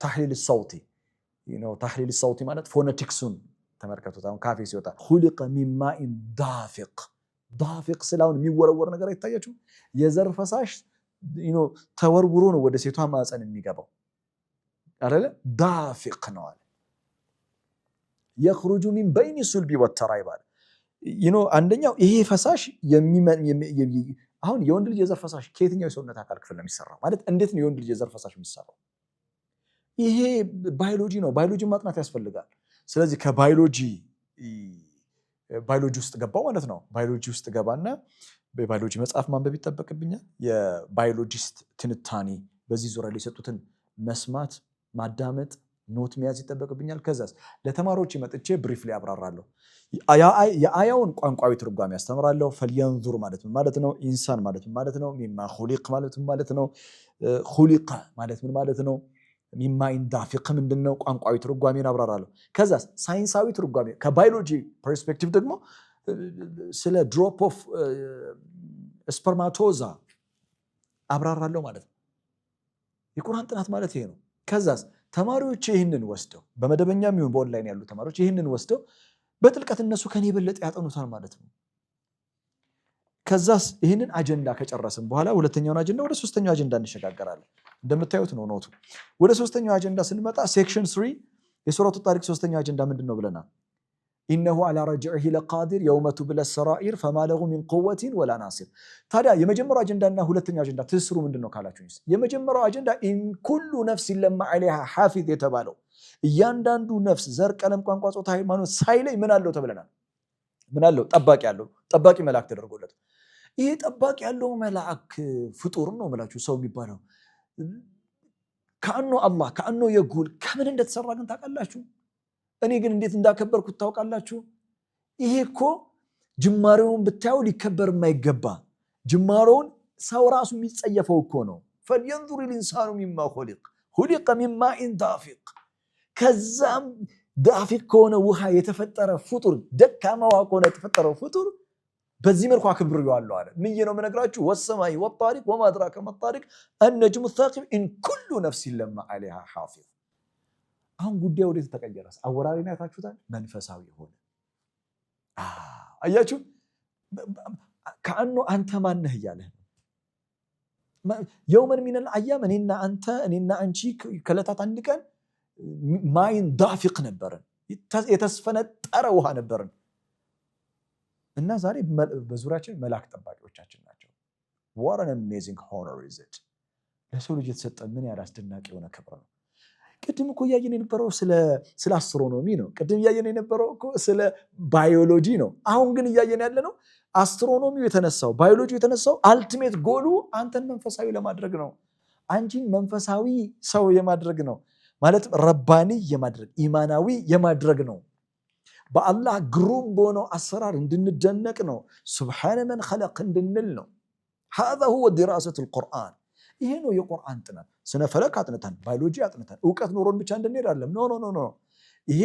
ተሕሊል ሰውቲ ማለት ፎነቲክሱን ተመልከቱት። አሁን ካፌ ሲወጣ ኹሊቀ ሚን ማኢን ዳፊቅ ስላሁን የሚወረወር ነገር አይታያችሁ? የዘር ፈሳሽ ተወርውሮ ነው ወደ ሴቷ ማፀን የሚገባው አይደለ? ዳፊቅ ነው አለ። የኽሩጁ ሚን በይኒ ሱልቢ ወተራኢብ አለ። አንደኛው ይሄ ፈሳሽ አሁን የወንድ ልጅ የዘር ፈሳሽ ከየትኛው የሰውነት አካል ክፍል ነው የሚሰራው? ማለት እንዴት ነው የወንድ ልጅ የዘር ፈሳሽ የሚሰራው? ይሄ ባዮሎጂ ነው። ባዮሎጂ ማጥናት ያስፈልጋል። ስለዚህ ከባዮሎጂ ባዮሎጂ ውስጥ ገባው ማለት ነው። ባዮሎጂ ውስጥ ገባና በባዮሎጂ መጽሐፍ ማንበብ ይጠበቅብኛል። የባዮሎጂስት ትንታኔ በዚህ ዙሪያ ላይ የሰጡትን መስማት፣ ማዳመጥ፣ ኖት መያዝ ይጠበቅብኛል። ከዛስ ለተማሪዎች መጥቼ ብሪፍሊ አብራራለሁ። የአያውን ቋንቋዊ ትርጓሜ ያስተምራለሁ። ፈልየንዙር ማለት ምን ማለት ነው? ኢንሳን ማለት ምን ማለት ነው? ሚማ ኹሊቅ ማለት ምን ማለት ነው? ኹሊቀ ማለት ምን ማለት ነው? ሚማ ኢንዳፊቅ ምንድነው? ቋንቋዊ ትርጓሜን አብራራለሁ። ከዛስ ሳይንሳዊ ትርጓሜ ከባዮሎጂ ፐርስፔክቲቭ ደግሞ ስለ ድሮፕ ኦፍ ስፐርማቶዛ አብራራለሁ ማለት ነው። የቁርአን ጥናት ማለት ይሄ ነው። ከዛስ ተማሪዎች ይህንን ወስደው በመደበኛም ይሁን በኦንላይን ያሉ ተማሪዎች ይህንን ወስደው በጥልቀት እነሱ ከኔ የበለጠ ያጠኑታል ማለት ነው። ከዛስ ይህንን አጀንዳ ከጨረስን በኋላ ሁለተኛውን አጀንዳ ወደ ሶስተኛው አጀንዳ እንሸጋገራለን። እንደምታዩት ነው ኖቱ። ወደ ሶስተኛው አጀንዳ ስንመጣ ሴክሽን 3 የሱረቱ ጣሪቅ ሶስተኛው አጀንዳ ምንድን ነው ብለናል? ኢነሁ ዐላ ረጅዒሂ ለቃዲር የውመ ቱብለ ሰራኢር ፈማ ለሁ ሚን ቁወቲን ወላ ናሲር። ታዲያ የመጀመሪያው አጀንዳና ሁለተኛው አጀንዳ ትስስሩ ምንድን ነው ካላችሁ፣ የመጀመሪያው አጀንዳ ኢን ኩሉ ነፍሲን ለማ ዐለይሃ ሐፊዝ የተባለው እያንዳንዱ ነፍስ ዘር፣ ቀለም፣ ቋንቋ፣ ጾታ፣ ሃይማኖት ሳይለይ ምን አለው ተብለናል? ምን አለው? ጠባቂ አለው። ጠባቂ መልአክ ተደርጎለት ይሄ ጠባቂ ያለው መልአክ ፍጡር ነው የምላችሁ ሰው የሚባለው ከአኖ አላህ ከአኖ የጉል ከምን እንደተሰራ ግን ታውቃላችሁ? እኔ ግን እንዴት እንዳከበርኩት ታውቃላችሁ? ይሄ እኮ ጅማሬውን ብታዩ ሊከበር የማይገባ ጅማሬውን ሰው ራሱ የሚጸየፈው እኮ ነው። ፈልየንዙር ልኢንሳኑ ሚማ ኹሊቀ ሚን ማኢን ዳፊቅ። ከዛም ዳፊቅ ከሆነ ውሃ የተፈጠረ ፍጡር ደካማ ውሃ ከሆነ የተፈጠረው ፍጡር በዚህ መልኩ አክብሬዋለሁ አለ። ምን ነው የምነግራችሁ? ወሰማይ ወጣሪቅ ወማ አድራከ መጣሪቅ አነጅሙ ሳቂብ ኢን ኩሉ ነፍሲን ለማ ዐለይሃ ሐፊዝ። አሁን ጉዳዩ ወዴት ተቀየረስ? አወራሪና ያታችሁታል። መንፈሳዊ ሆነ። አያችሁ፣ ከአኑ አንተ ማነህ እያለህ የውመን ሚነል አያም እኔና አንተ እኔና አንቺ ከዕለታት አንድ ቀን ማይን ዳፊቅ ነበርን፣ የተስፈነጠረ ውሃ ነበርን እና ዛሬ በዙሪያችን መላእክት ጠባቂዎቻችን ናቸው። what an amazing honor is it! ለሰው ልጅ የተሰጠ ምን ያህል አስደናቂ የሆነ ክብር ነው። ቅድም እኮ እያየን የነበረው ስለ አስትሮኖሚ ነው። ቅድም እያየን የነበረው እኮ ስለ ባዮሎጂ ነው። አሁን ግን እያየን ያለ ነው አስትሮኖሚው የተነሳው ባዮሎጂው የተነሳው አልቲሜት ጎሉ አንተን መንፈሳዊ ለማድረግ ነው። አንቺን መንፈሳዊ ሰው የማድረግ ነው። ማለት ረባኒ የማድረግ ኢማናዊ የማድረግ ነው። በአላህ ግሩም በሆነው አሰራር እንድንደነቅ ነው። ሱብሓነ መን ኸለቅ እንድንል ነው። هذا هو دراسة القرآن። ይሄ ነው የቁርአን ጥናት። ስነ ፈለክ አጥንተን ባዮሎጂ አጥንተን እውቀት ኖሮን ብቻ እንድንሄድ አይደለም። ኖ ይሄ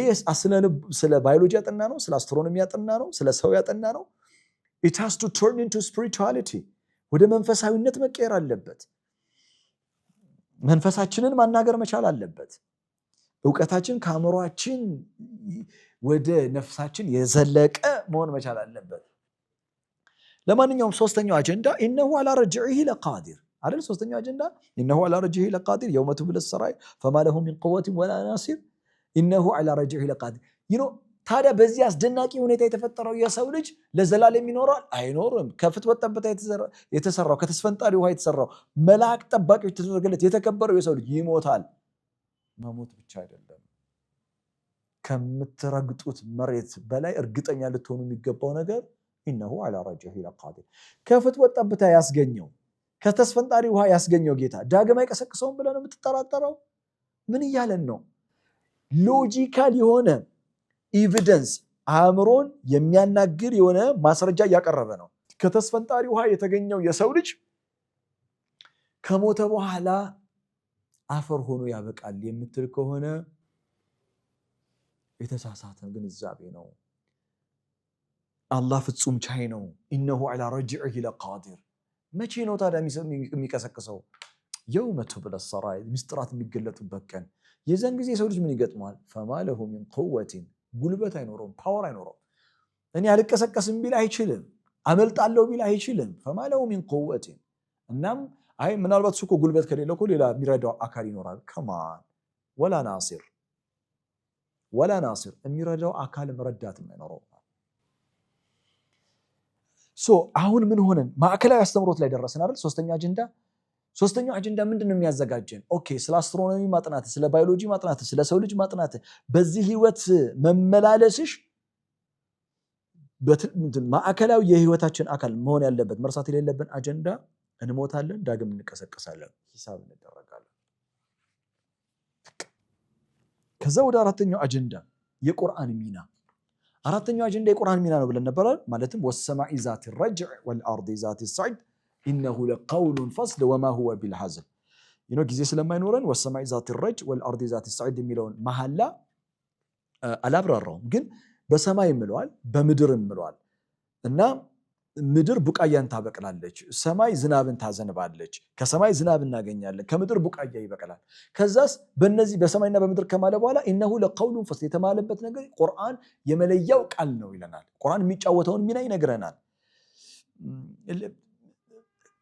ስለ ባዮሎጂ ያጠና ነው፣ ስለ አስትሮኖሚ ያጠና ነው፣ ስለ ሰው ያጠና ነው። it has to turn into spirituality። ወደ መንፈሳዊነት መቀየር አለበት። መንፈሳችንን ማናገር መቻል አለበት። እውቀታችን ከአእምሯችን ወደ ነፍሳችን የዘለቀ መሆን መቻል አለበት። ለማንኛውም ሶስተኛው አጀንዳ ኢነሁ ዐላ ረጅዒሂ ለቃዲር አይደል? ሶስተኛው አጀንዳ ኢነሁ ዐላ ረጅዒሂ ለቃዲር የውመ ቱብለ ሰራኢር ፈማ ለሁ ሚን ቁወቲን ወላ ናሲር ኢነሁ ዐላ ረጅዒሂ ለቃዲር። ታዲያ በዚህ አስደናቂ ሁኔታ የተፈጠረው የሰው ልጅ ለዘላለም ይኖራል? አይኖርም። ከፍትወት ጠብታ የተሰራው ከተስፈንጣሪ ውሃ የተሰራው መላእክት ጠባቂዎች የተደረገለት የተከበረው የሰው ልጅ ይሞታል። መሞት ብቻ አይደለም፣ ከምትረግጡት መሬት በላይ እርግጠኛ ልትሆኑ የሚገባው ነገር ኢነሁ ዐላ ረጅዒሂ ለቃዲር። ከፍትወት ጠብታ ያስገኘው ከተስፈንጣሪ ውሃ ያስገኘው ጌታ ዳግም አይቀሰቅሰውም ብለህ ነው የምትጠራጠረው? ምን እያለን ነው? ሎጂካል የሆነ ኤቪደንስ አእምሮን የሚያናግር የሆነ ማስረጃ እያቀረበ ነው። ከተስፈንጣሪ ውሃ የተገኘው የሰው ልጅ ከሞተ በኋላ አፈር ሆኖ ያበቃል የምትል ከሆነ የተሳሳተ ግንዛቤ ነው። አላህ ፍጹም ቻይ ነው። ኢነሁ ዐላ ረጅዒሂ ለቃዲር። መቼ ነው ታዲያ የሚቀሰቅሰው? የውመ ቱብለ ሰራኢር፣ ምስጢራት የሚገለጡበት ቀን። የዛን ጊዜ የሰው ልጅ ምን ይገጥመዋል? ፈማ ለሁ ሚን ቁወቲን፣ ጉልበት አይኖረውም፣ ፓወር አይኖረውም። እኔ አልቀሰቀስም ቢል አይችልም፣ አመልጣለሁ ቢል አይችልም። ፈማ ለሁ ሚን ቁወቲን። እናም አይ ምናልባት እሱ እኮ ጉልበት ከሌለው እኮ ሌላ የሚረዳው አካል ይኖራል። ከማን ወላ ናሲር፣ ወላ ናሲር፣ የሚረዳው አካል መረዳት አይኖረው። አሁን ምን ሆነን ማዕከላዊ አስተምሮት ላይ ደረስን አይደል? ሶስተኛው አጀንዳ ምንድነው የሚያዘጋጀን? ኦኬ፣ ስለ አስትሮኖሚ ማጥናት፣ ስለ ባዮሎጂ ማጥናት፣ ስለ ሰው ልጅ ማጥናት፣ በዚህ ህይወት መመላለስሽ ማዕከላዊ የህይወታችን አካል መሆን ያለበት መርሳት የሌለብን አጀንዳ እንሞታለን፣ ዳግም እንቀሰቀሳለን፣ ሂሳብ እንደረጋለን። ከዛ ወደ አራተኛው አጀንዳ የቁርአን ሚና። አራተኛው አጀንዳ የቁርአን ሚና ነው ብለን ነበር። ማለትም ወሰማኢ ዛቲ ረጅዕ ወልአርዲ ዛቲ ሰዕድ ኢነሁ ለቀውሉን ፈስል ወማ ሁወ ቢልሐዝል። ጊዜ ስለማይኖረን ወሰማኢ ዛቲ ረጅዕ ወልአርዲ ዛቲ ሰዕድ የሚለውን መሐላ አላብራራውም፣ ግን በሰማይ ምለዋል፣ በምድር ምለዋል እና ምድር ቡቃያን ታበቅላለች፣ ሰማይ ዝናብን ታዘንባለች። ከሰማይ ዝናብ እናገኛለን፣ ከምድር ቡቃያ ይበቅላል። ከዛስ በእነዚህ በሰማይና በምድር ከማለ በኋላ ኢነሁ ለቀውሉን ፈስል የተማለበት ነገር ቁርአን የመለያው ቃል ነው ይለናል። ቁርአን የሚጫወተውን ሚና ይነግረናል።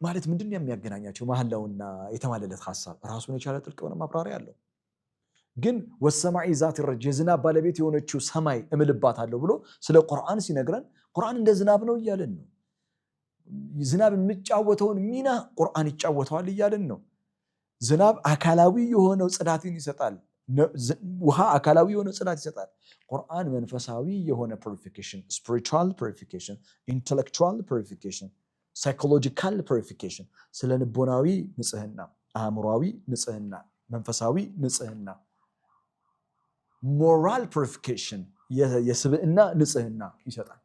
ማለት ምንድን ነው የሚያገናኛቸው መሐላውና የተማለለት ሐሳብ? ራሱን የቻለ ጥልቅ የሆነ ማብራሪያ አለው። ግን ወሰማኢ ዛቲ ረጅዕ የዝናብ ባለቤት የሆነችው ሰማይ እምልባታለሁ ብሎ ስለ ቁርአን ሲነግረን ቁርአን እንደ ዝናብ ነው እያለን ነው። ዝናብ የሚጫወተውን ሚና ቁርአን ይጫወተዋል እያለን ነው። ዝናብ አካላዊ የሆነው ጽዳትን ይሰጣል። ውሃ አካላዊ የሆነው ጽዳት ይሰጣል። ቁርአን መንፈሳዊ የሆነ ፑሪፊኬሽን፣ ስፒሪቹዋል ፑሪፊኬሽን፣ ኢንተሌክቹዋል ፑሪፊኬሽን፣ ሳይኮሎጂካል ፑሪፊኬሽን፣ ስለ ልቦናዊ ንጽህና፣ አእምሯዊ ንጽህና፣ መንፈሳዊ ንጽህና፣ ሞራል ፑሪፊኬሽን፣ የስብዕና ንጽህና ይሰጣል።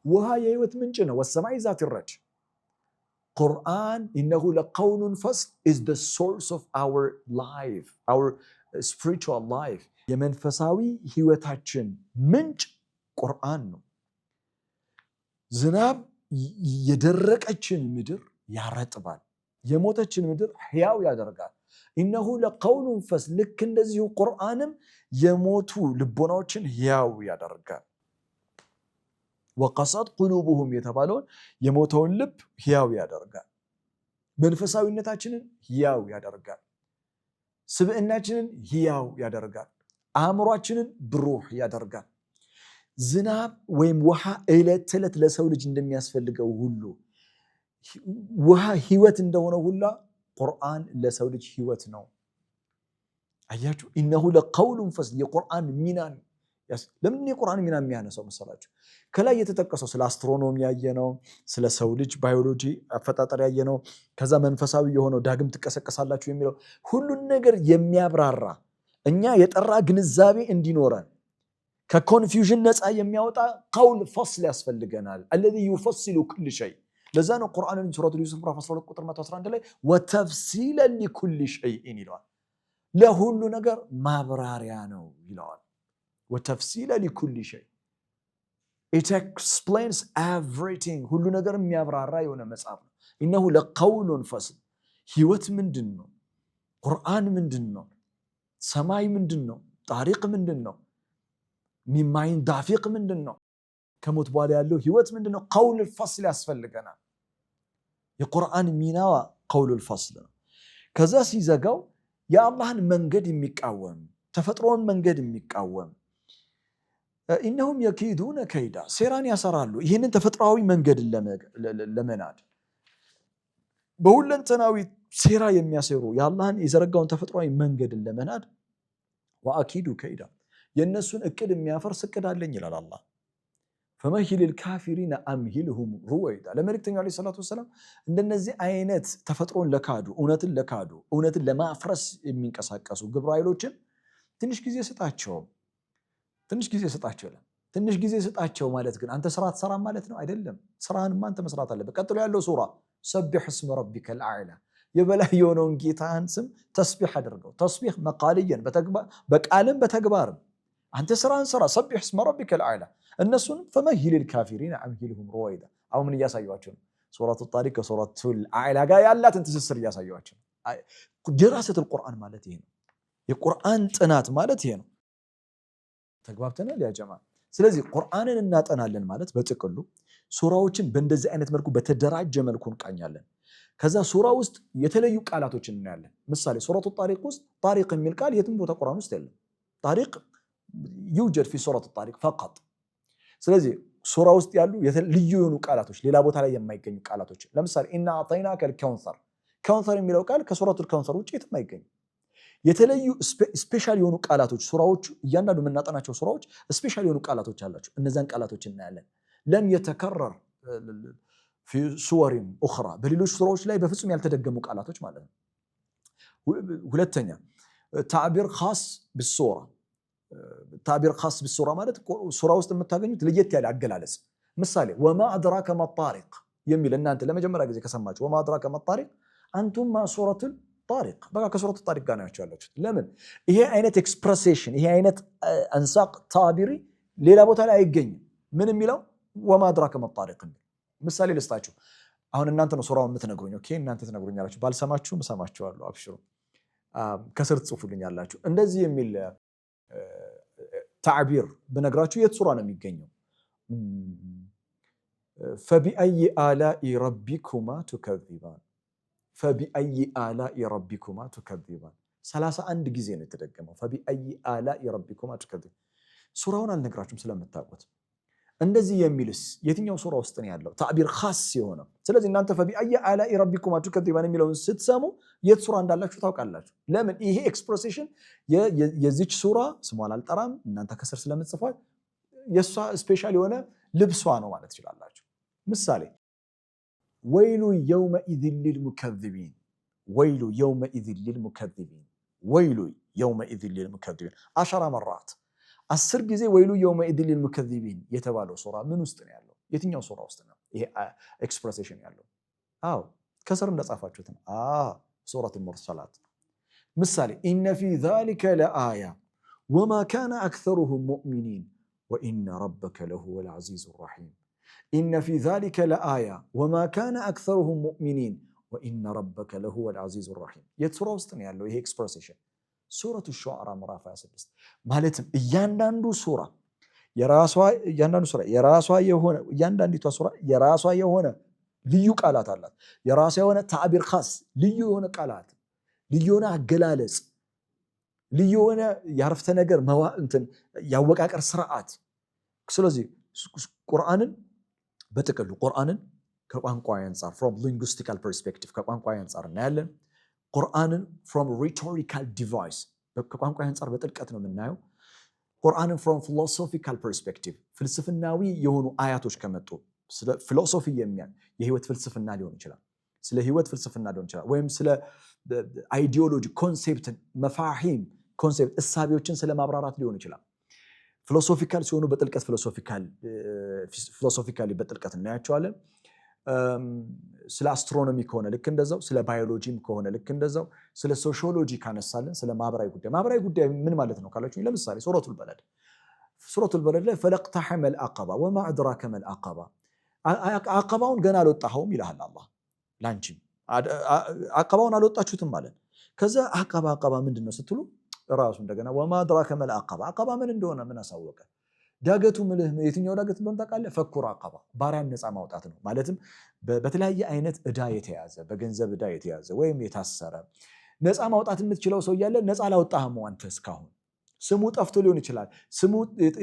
ውሃ የህይወት ምንጭ ነው። ወሰማኢ ዛቲ ረጅዕ ቁርአን ኢነሁ ለቀውሉን ፈስል is the source of our life, our spiritual life። የመንፈሳዊ ህይወታችን ምንጭ ቁርአን ነው። ዝናብ የደረቀችን ምድር ያረጥባል፣ የሞተችን ምድር ህያው ያደርጋል። ኢነሁ ለቀውሉን ፈስል ልክ እንደዚሁ ቁርአንም የሞቱ ልቦናዎችን ህያው ያደርጋል። ወቀሰት ቁሉቡሁም የተባለውን የሞተውን ልብ ህያው ያደርጋል። መንፈሳዊነታችንን ህያው ያደርጋል። ስብዕናችንን ህያው ያደርጋል። አእምሯችንን ብሩህ ያደርጋል። ዝናብ ወይም ውሃ ዕለት ተዕለት ለሰው ልጅ እንደሚያስፈልገው ሁሉ ውሃ ህይወት እንደሆነ ሁላ ቁርአን ለሰው ልጅ ህይወት ነው። አያችሁ፣ ኢነሁ ለቀውሉን ፈስል የቁርአን ሚናን ለምን የቁርአን ሚና የሚያነሳው መሰላችሁ? ከላይ የተጠቀሰው ስለ አስትሮኖሚ ያየነው፣ ስለ ሰው ልጅ ባዮሎጂ አፈጣጠር ያየነው፣ ከዛ መንፈሳዊ የሆነው ዳግም ትቀሰቀሳላችሁ የሚለው ሁሉን ነገር የሚያብራራ እኛ የጠራ ግንዛቤ እንዲኖረን ከኮንፊውዥን ነፃ የሚያወጣ ቀውል ፈስል ያስፈልገናል። አለዚ ዩፈሲሉ ኩል ሸይ። ለዛ ነው ቁርአንን ሱረቱል ዩሱፍ ምዕራፍ 12 ቁጥር 111 ላይ ወተፍሲለን ሊኩል ሸይኢን ይለዋል። ለሁሉ ነገር ማብራሪያ ነው ይለዋል። ወተፍሲለ ሊኩል ሸይ it explains everything። ሁሉ ነገር የሚያብራራ የሆነ መጽሐፍ ነው። ኢነሁ ለቀውሉን ፈስል ህይወት ምንድን ነው? ቁርአን ምንድን ነው? ሰማይ ምንድን ነው? ጣሪቅ ምንድን ነው? ሚማይን ዳፊቅ ምንድን ነው? ከሞት በኋላ ያለው ህይወት ምንድን ነው? ቀውል ፈስል ያስፈልገናል። የቁርአን ሚናዋ ቀውል ፈስል ነው። ከዛ ሲዘጋው የአላህን መንገድ የሚቃወም ተፈጥሮን መንገድ የሚቃወም ኢነሁም የኪዱነ ከይዳ ሴራን ያሰራሉ። ይህንን ተፈጥሯዊ መንገድን ለመናድ በሁለንተናዊ ሴራ የሚያሰሩ የአላህን የዘረጋውን ተፈጥሯዊ መንገድን ለመናድ ወአኪዱ ከይዳ የእነሱን እቅድ የሚያፈርስ እቅድ አለኝ ይላል አላህ። ፈመሂሊል ካፊሪነ አምሂልሁም ሩወይዳ። ለመልእክተኛው ዓለይሂ ሰላቱ ወሰላም እንደነዚህ አይነት ተፈጥሮን ለካዱ እውነትን ለማፍረስ የሚንቀሳቀሱ ግብረ ኃይሎችን ትንሽ ጊዜ ስጣቸው። ትንሽ ጊዜ ስጣቸው ማለት ግን አንተ ስራ ትሰራ ማለት ነው አይደለም። ስራህንማ አንተ መስራት አለበት። ቀጥሎ ያለው ሱራ ሰቢሕ እስመ ረቢከል አዕላ የበላይ የሆነውን ጌታህን ስም ተስቢሕ አድርገው። ተስቢሕ መቃልየን በቃልም በተግባርም አንተ ስራህን ስራ። ሰቢሕ እስመ ረቢከል አዕላ። እነሱንም ፈመሂሊል ካፊሪነ አምሂልሁም ሩወይዳ። አሁን ምን እያሳዩዋቸው ነው? ሱረቱ ጣሪቅ ከሱረቱል አዕላ ጋር ያላትን ትስስር እያሳዩዋቸው። ድራሰቱል ቁርአን ማለት ይሄ ነው። የቁርአን ጥናት ማለት ይሄ ነው። ተግባብተናል ያ ጀማ። ስለዚህ ቁርአንን እናጠናለን ማለት በጥቅሉ ሱራዎችን በእንደዚህ አይነት መልኩ በተደራጀ መልኩ እንቃኛለን። ከዛ ሱራ ውስጥ የተለዩ ቃላቶችን እናያለን። ምሳሌ ሱረቱ ጣሪቅ ውስጥ ጣሪቅ የሚል ቃል የትም ቦታ ቁርአን ውስጥ የለም። ጣሪቅ ይውጀድ ፊ ሱረቱ ጣሪቅ ፈቀጥ። ስለዚህ ሱራ ውስጥ ያሉ ልዩ የሆኑ ቃላቶች፣ ሌላ ቦታ ላይ የማይገኙ ቃላቶች፣ ለምሳሌ ኢና አዕጠይናከል ከውንሰር። ከውንሰር የሚለው ቃል ከሱረቱል ከውንሰር ውጭ የትም አይገኝም። የተለዩ ስፔሻል የሆኑ ቃላቶች ሱራዎቹ እያንዳንዱ የምናጠናቸው ሱራዎች ስፔሻል የሆኑ ቃላቶች አላቸው። እነዛን ቃላቶች እናያለን። ለም የተከረር ፊ ሱወሪን ኡኽራ በሌሎች ሱራዎች ላይ በፍጹም ያልተደገሙ ቃላቶች ማለት ነው። ሁለተኛ ታዕቢር ኻስ ቢሱራ ታዕቢር ኻስ ቢሱራ ማለት ሱራ ውስጥ የምታገኙት ለየት ያለ አገላለጽ። ምሳሌ ወማ አድራከ መጣሪቅ የሚል እናንተ ለመጀመሪያ ጊዜ ከሰማችሁ ወማ አድራከ መጣሪቅ አንቱም ማ ሱረቱል ጣሪቅ በቃ ከሱረቱ ጣሪቅ ጋር ናቸው ያላችሁት። ለምን ይሄ አይነት ኤክስፕሬሴሽን ይሄ አይነት አንሳቅ ታቢሪ ሌላ ቦታ ላይ አይገኝም። ምን የሚለው ወማ አድራከ መጣሪቅ። ምሳሌ ልስጣችሁ። አሁን እናንተ ነው ሱራውን የምትነግሩኝ። ኦኬ እናንተ ትነግሩኛላችሁ፣ ባልሰማችሁም እሰማችኋለሁ። አብሽሩ ከስር ጽፉልኛላችሁ። እንደዚህ የሚል ታዕቢር ብነግራችሁ የት ሱራ ነው የሚገኘው? ፈቢአይ አላኢ ረቢኩማ ቱከዚባን ፈቢአይ አላኢ ረቢኩማ ቱከዚባን 31 ጊዜ ነው የተደገመው። ፈቢአይ አላኢ ረቢኩማ ቱከዚባን። ሱራውን አልነግራችሁም ስለምታውቁት። እንደዚህ የሚልስ የትኛው ሱራ ውስጥ ነው ያለው? ታዕቢር ኻስ የሆነ። ስለዚህ እናንተ ፈቢአይ አላኢ ረቢኩማ ቱከዚባን የሚለውን ስትሰሙ የት ሱራ እንዳላችሁ ታውቃላችሁ። ለምን ይሄ ኤክስፕሬሽን የዚች ሱራ ስሟን አልጠራም፣ እናንተ ከስር ስለምትጽፏት የሷ ስፔሻል የሆነ ልብሷ ነው ማለት ትችላላችሁ። ምሳሌ ወይሉ የውመኢዝን ሊልሙከዚቢን ወይሉ የውመኢዝን ሊልሙከዚቢን ወይሉ የውመኢዝን ሊልሙከዚቢን 10 መራት 10 ጊዜ ወይሉ የውመኢዝን ሊልሙከዚቢን የተባለው ሱራ ምን ውስጥ ነው ያለው? የትኛው ሱራ ውስጥ ነው ይሄ ኤክስፕሬሽን ያለው? አዎ ከስር እንደጻፋችሁት ነው። ሱረቱል ሙርሰላት። ምሳሌ ኢነ ፊ ዛሊከ ለአያ ወማ ካነ አክሰሩሁም ሙእሚኒን ወኢነ ረበከ ለሁወል ዐዚዙር ረሒም ኢነ ፊ ዛሊከ ለአያ ወማ ካነ አክሰሩሁም ሙእሚኒን ወኢነ ረበከ ለሁወል ዐዚዙር ረሒም። የት ሱራ ውስጥ ነው ያለው ይሄ ኤክስፕሬሽን? ሱረቱ ሹዓራ ምዕራፍ 26። ማለትም እያንዳንዲቷ ሱራ የራሷ የሆነ ልዩ ቃላት አላት። የራሷ የሆነ ታዕቢር ኻስ ልዩ የሆነ ቃላት፣ ልዩ የሆነ አገላለጽ፣ ልዩ የሆነ የአረፍተ ነገር ያወቃቀር ስርዓት። ስለዚህ ቁርአንን በጥቅሉ ቁርአንን ከቋንቋ አንጻር from linguistical perspective ከቋንቋ አንጻር እናያለን። ቁርአንን from rhetorical device ከቋንቋ አንጻር በጥልቀት ነው የምናየው። ቁርአንን from philosophical perspective ፍልስፍናዊ የሆኑ አያቶች ከመጡ ስለ ፊሎሶፊ የህይወት ፍልስፍና ሊሆን ይችላል፣ ስለ ህይወት ፍልስፍና ሊሆን ይችላል፣ ወይም ስለ አይዲዮሎጂ ኮንሴፕት መፋሂም ኮንሴፕት እሳቤዎችን ስለ ማብራራት ሊሆን ይችላል። ፊሎሶፊካል ሲሆኑ በጥልቀት ፊሎሶፊካሊ በጥልቀት እናያቸዋለን። ስለ አስትሮኖሚ ከሆነ ልክ እንደዛው፣ ስለ ባዮሎጂም ከሆነ ልክ እንደዛው፣ ስለ ሶሺዮሎጂ ካነሳለን ስለ ማህበራዊ ጉዳይ ምን ማለት ነው ካላችሁ፣ ለምሳሌ ሱረቱል በለድ ላይ ፈለቅተሐመል አቀባ ወማ አድራከ መል አቀባ አቀባውን ገና አልወጣኸውም ይልሃል አላህ ላንቺም አቀባውን አልወጣችሁትም ማለት። ከዛ አቀባ ምንድን ነው ስትሉ ራሱ እንደገና ወማ አድራከ መል አቀባ አቀባ ምን እንደሆነ ምን አሳወቀ? ዳገቱ ምልህ የትኛው ዳገት እንደሆነ ታውቃለህ? ፈኩር አቀባ ባሪያን ነፃ ማውጣት ነው። ማለትም በተለያየ አይነት ዕዳ የተያዘ በገንዘብ ዕዳ የተያዘ ወይም የታሰረ ነፃ ማውጣት የምትችለው ሰው እያለ ነፃ አላወጣህም አንተ እስካሁን። ስሙ ጠፍቶ ሊሆን ይችላል። ስሙ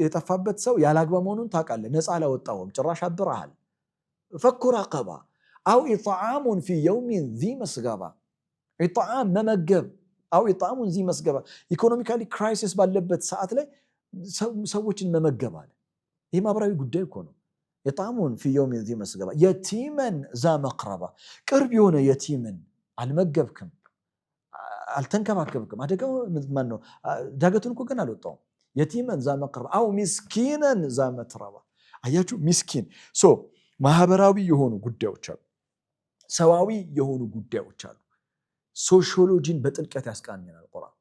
የጠፋበት ሰው ያላግባብ መሆኑን ታውቃለህ፣ ነፃ አላወጣውም፣ ጭራሽ አብረሃል። ፈኩር አቀባ አው ኢጥዓሙን ፊ የውሚን ዚ መስገባ ኢጥዓም መመገብ አው ኢጥዓሙን ዚ መስገባ ኢኮኖሚካሊ ክራይሲስ ባለበት ሰዓት ላይ ሰዎችን መመገብ አለ። ይህ ማህበራዊ ጉዳይ እኮ ነው። ኢጥዓሙን ፊ የውሚን ዚ መስገባ የቲመን ዛ መቅረባ ቅርብ የሆነ የቲምን አልመገብክም፣ አልተንከባከብክም። አደጋው ማን ነው? ዳገቱን እኮ ገና አልወጣውም። የቲመን ዛ መቅረባ አው ሚስኪነን ዛ መትረባ። አያችሁ ሚስኪን ማህበራዊ የሆኑ ጉዳዮች አሉ፣ ሰዋዊ የሆኑ ጉዳዮች አሉ። ሶሺዮሎጂን በጥልቀት ያስቃኘናል ቁርአን።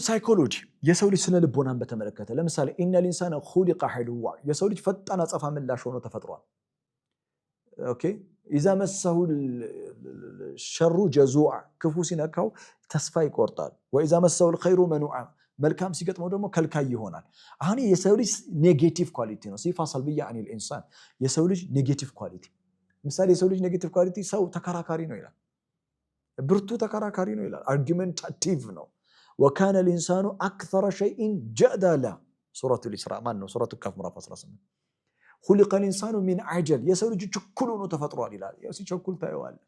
ሳይኮሎጂ የሰው ልጅ ስነ ልቦናን በተመለከተ ለምሳሌ ኢነል ኢንሳነ ኹሊቀ ሀሉዋ የሰው ልጅ ፈጣን አጸፋ ምላሽ ሆኖ ተፈጥሯል። ኦኬ ኢዛ መሰሁ ሸሩ ጀዙዓ ክፉ ሲነካው ተስፋ ይቆርጣል። ወኢዛ መሰሁ ኸይሩ መኑዓ መልካም ሲገጥመው ደግሞ ከልካይ ይሆናል። አሁን የሰው ልጅ ኔጌቲቭ ኳሊቲ ነው። ሲፋ ሰልቢያ አኒል ኢንሳን የሰው ልጅ ኔጌቲቭ ኳሊቲ። ምሳሌ የሰው ልጅ ኔጌቲቭ ኳሊቲ ሰው ተከራካሪ ነው ይላል፣ ብርቱ ተከራካሪ ነው ይላል፣ አርጊመንታቲቭ ነው። ወካነ ልኢንሳኑ አክተረ ሸይኢን ጀደላ ሱረቱል ኢስራ ሱረቱል ካፍ ምዕራፍ 18 ኹሊቀ ልኢንሳኑ ሚን አጀል የሰው ልጅ ችኩል ሆኖ ተፈጥሯል ይላል። ያው ሲቸኩል ታየዋለህ።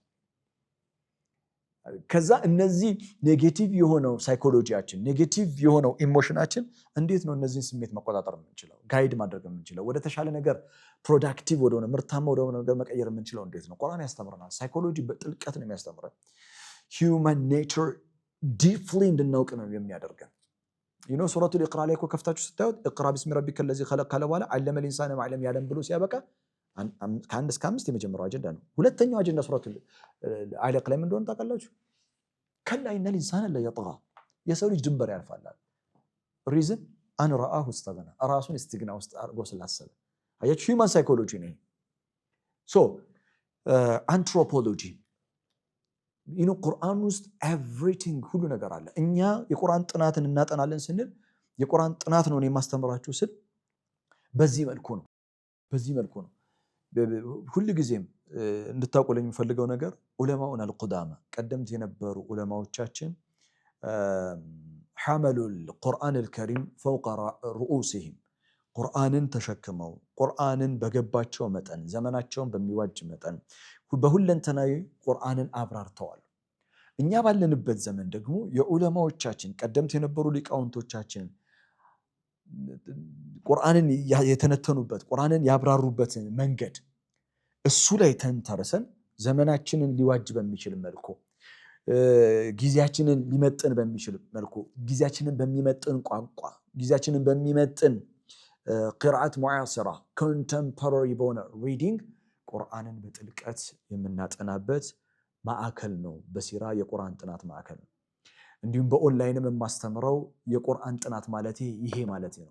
ከዛ እነዚህ ኔጌቲቭ የሆነው ሳይኮሎጂያችን ኔጌቲቭ የሆነው ኢሞሽናችን እንዴት ነው እነዚህን ስሜት መቆጣጠር የምንችለው ጋይድ ማድረግ የምንችለው ወደ ተሻለ ነገር ፕሮዳክቲቭ ወደሆነ ምርታማ ወደሆነ ነገር መቀየር የምንችለው እንዴት ነው? ቁርአን ያስተምረናል። ሳይኮሎጂ በጥልቀት ነው የሚያስተምረን። ሂውማን ኔቸር ዲፕሊ እንድናውቅ ነው የሚያደርገን። ሱረቱል ኢቅራ ላይ እኮ ከፍታችሁ ስታዩት ኢቅራ ቢስሚ ረቢከ ለዚ ኸለቅ ካለ በኋላ አለመል ኢንሳነ ማዕለም ያለም ብሎ ሲያበቃ ከ1 እስከ 5 የመጀመሪያው አጀንዳ ነው። ሁለተኛው አጀንዳ ሱረቱል አለቅ ላይ ምን እንደሆነ ታውቃላችሁ? ከላ ኢነል ኢንሳነ ለየጥጋ የሰው ልጅ ድንበር ያልፋል። ሪዝን አን ረአሁ እስተግና ራሱን እስትግና ውስጥ አድርጎ ስላሰበ አያችሁ። ሂውማን ሳይኮሎጂ ነው። አንትሮፖሎጂ ቁርአን ውስጥ ኤቭሪቲንግ ሁሉ ነገር አለ። እኛ የቁርአን ጥናትን እናጠናለን ስንል የቁርአን ጥናት ነው የማስተምራችሁ ስል በዚህ መልኩ ነው። ሁሉ ጊዜም እንድታውቁልኝ የምፈልገው ነገር ዑለማኡን አልቁዳማ ቀደምት የነበሩ ዑለማዎቻችን ሐመሉል ቁርአን አልከሪም ፈውቀ ሩኡሲሂም ቁርአንን ተሸክመው ቁርአንን በገባቸው መጠን ዘመናቸውን በሚዋጅ መጠን በሁለንተናዊ ቁርአንን አብራርተዋል። እኛ ባለንበት ዘመን ደግሞ የዑለማዎቻችን ቀደምት የነበሩ ሊቃውንቶቻችን ቁርአንን የተነተኑበት ቁርአንን ያብራሩበት መንገድ እሱ ላይ ተንተርሰን ዘመናችንን ሊዋጅ በሚችል መልኩ ጊዜያችንን ሊመጥን በሚችል መልኩ ጊዜያችንን በሚመጥን ቋንቋ ጊዜያችንን በሚመጥን ቂርአት ሙዓሲራ ኮንቴምፖራሪ በሆነ ሪዲንግ ቁርአንን በጥልቀት የምናጠናበት ማዕከል ነው። በሲራ የቁርአን ጥናት ማዕከል ነው። እንዲሁም በኦንላይንም የማስተምረው የቁርአን ጥናት ማለት ይሄ ማለት ነው።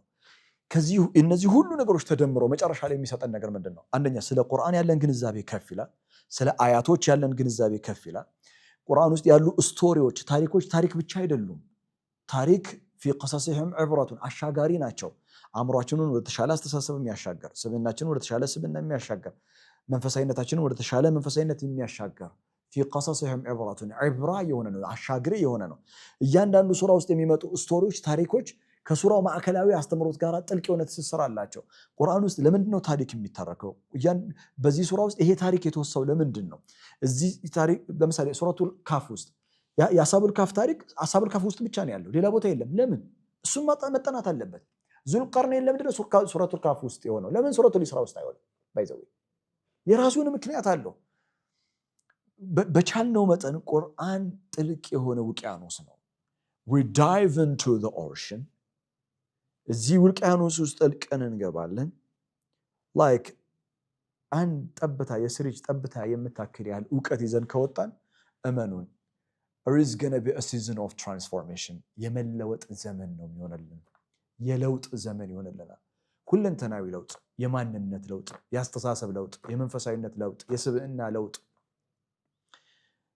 ከዚህ እነዚህ ሁሉ ነገሮች ተደምረው መጨረሻ ላይ የሚሰጠን ነገር ምንድን ነው? አንደኛ ስለ ቁርአን ያለን ግንዛቤ ከፍ ይላል። ስለ አያቶች ያለን ግንዛቤ ከፍ ይላል። ቁርአን ውስጥ ያሉ ስቶሪዎች፣ ታሪኮች ታሪክ ብቻ አይደሉም። ታሪክ ፊ ቀሰሲሂም ዕብረቱን አሻጋሪ ናቸው። አእምሯችንን ወደ ተሻለ አስተሳሰብ የሚያሻገር፣ ስብዕናችንን ወደ ተሻለ ስብዕና የሚያሻገር፣ መንፈሳዊነታችንን ወደ ተሻለ መንፈሳዊነት የሚያሻገር ፊ ቀሰሲሂም ዕብረቱን ዕብራ የሆነ ነው፣ አሻግሪ የሆነ ነው። እያንዳንዱ ሱራ ውስጥ የሚመጡ ስቶሪዎች፣ ታሪኮች ከሱራው ማዕከላዊ አስተምሮት ጋር ጥልቅ የሆነ ትስስር አላቸው። ቁርአን ውስጥ ለምንድን ነው ታሪክ የሚተረከው? በዚህ ሱራ ውስጥ ይሄ ታሪክ የተወሳው ለምንድን ነው? እዚህ ታሪክ ለምሳሌ ሱረቱል ካፍ ውስጥ የአስሐቡል ካፍ ታሪክ አስሐቡል ካፍ ውስጥ ብቻ ነው ያለው፣ ሌላ ቦታ የለም። ለምን? እሱም መጠናት አለበት። ዙልቀርነይን ለምንድን ነው ሱረቱል ካፍ ውስጥ የሆነው? ለምን ሱረቱል ኢስራ ውስጥ አይሆንም? ባይዘው የራሱን ምክንያት አለው። በቻልነው መጠን ቁርአን ጥልቅ የሆነ ውቅያኖስ ነው። we dive into the ocean እዚህ ውቅያኖስ ውስጥ ጠልቀን እንገባለን። ላይክ አንድ ጠብታ የስሪጅ ጠብታ የምታክል ያህል እውቀት ይዘን ከወጣን እመኑን there is going to be a season of transformation የመለወጥ ዘመን ነው የሚሆነልን። የለውጥ ዘመን ይሆነልናል። ሁለንተናዊ ለውጥ፣ የማንነት ለውጥ፣ የአስተሳሰብ ለውጥ፣ የመንፈሳዊነት ለውጥ፣ የስብዕና ለውጥ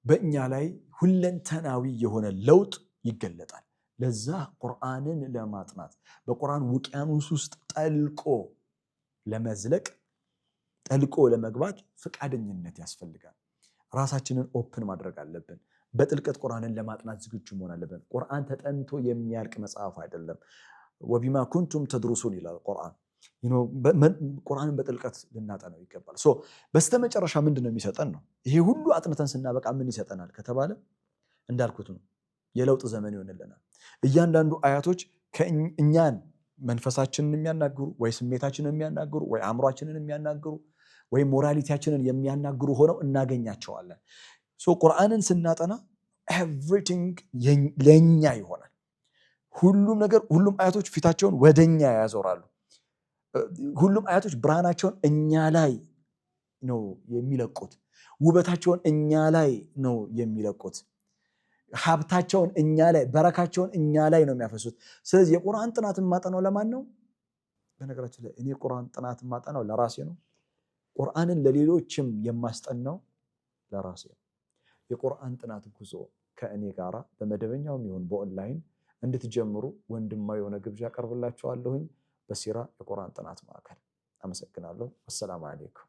በእኛ ላይ ሁለንተናዊ የሆነ ለውጥ ይገለጣል። ለዛ ቁርአንን ለማጥናት በቁርአን ውቅያኖስ ውስጥ ጠልቆ ለመዝለቅ ጠልቆ ለመግባት ፈቃደኝነት ያስፈልጋል። ራሳችንን ኦፕን ማድረግ አለብን። በጥልቀት ቁርአንን ለማጥናት ዝግጁ መሆን አለብን። ቁርአን ተጠንቶ የሚያልቅ መጽሐፍ አይደለም። ወቢማ ኩንቱም ተድሩሱን ይላል ቁርአን። ቁርአንን በጥልቀት ልናጠናው ይገባል። በስተመጨረሻ ምንድነው የሚሰጠን ነው? ይሄ ሁሉ አጥንተን ስናበቃ ምን ይሰጠናል ከተባለ እንዳልኩት ነው፣ የለውጥ ዘመን ይሆንልናል። እያንዳንዱ አያቶች እኛን መንፈሳችንን የሚያናግሩ ወይ ስሜታችንን የሚያናግሩ ወይ አእምሯችንን የሚያናግሩ ወይ ሞራሊቲያችንን የሚያናግሩ ሆነው እናገኛቸዋለን። ቁርአንን ስናጠና ኤቭሪቲንግ ለኛ ይሆናል። ሁሉም ነገር ሁሉም አያቶች ፊታቸውን ወደኛ ያዞራሉ። ሁሉም አያቶች ብርሃናቸውን እኛ ላይ ነው የሚለቁት። ውበታቸውን እኛ ላይ ነው የሚለቁት። ሀብታቸውን እኛ ላይ፣ በረካቸውን እኛ ላይ ነው የሚያፈሱት። ስለዚህ የቁርአን ጥናት ማጠናው ለማን ነው? በነገራችን ላይ እኔ ቁርአን ጥናት ማጠናው ለራሴ ነው። ቁርአንን ለሌሎችም የማስጠናው ለራሴ ነው። የቁርአን ጥናት ጉዞ ከእኔ ጋራ በመደበኛውም ይሁን በኦንላይን እንድትጀምሩ ወንድማዊ የሆነ ግብዣ አቀርብላችኋለሁኝ በሲራ የቁርአን ጥናት ማዕከል። አመሰግናለሁ። ወሰላሙ አለይኩም።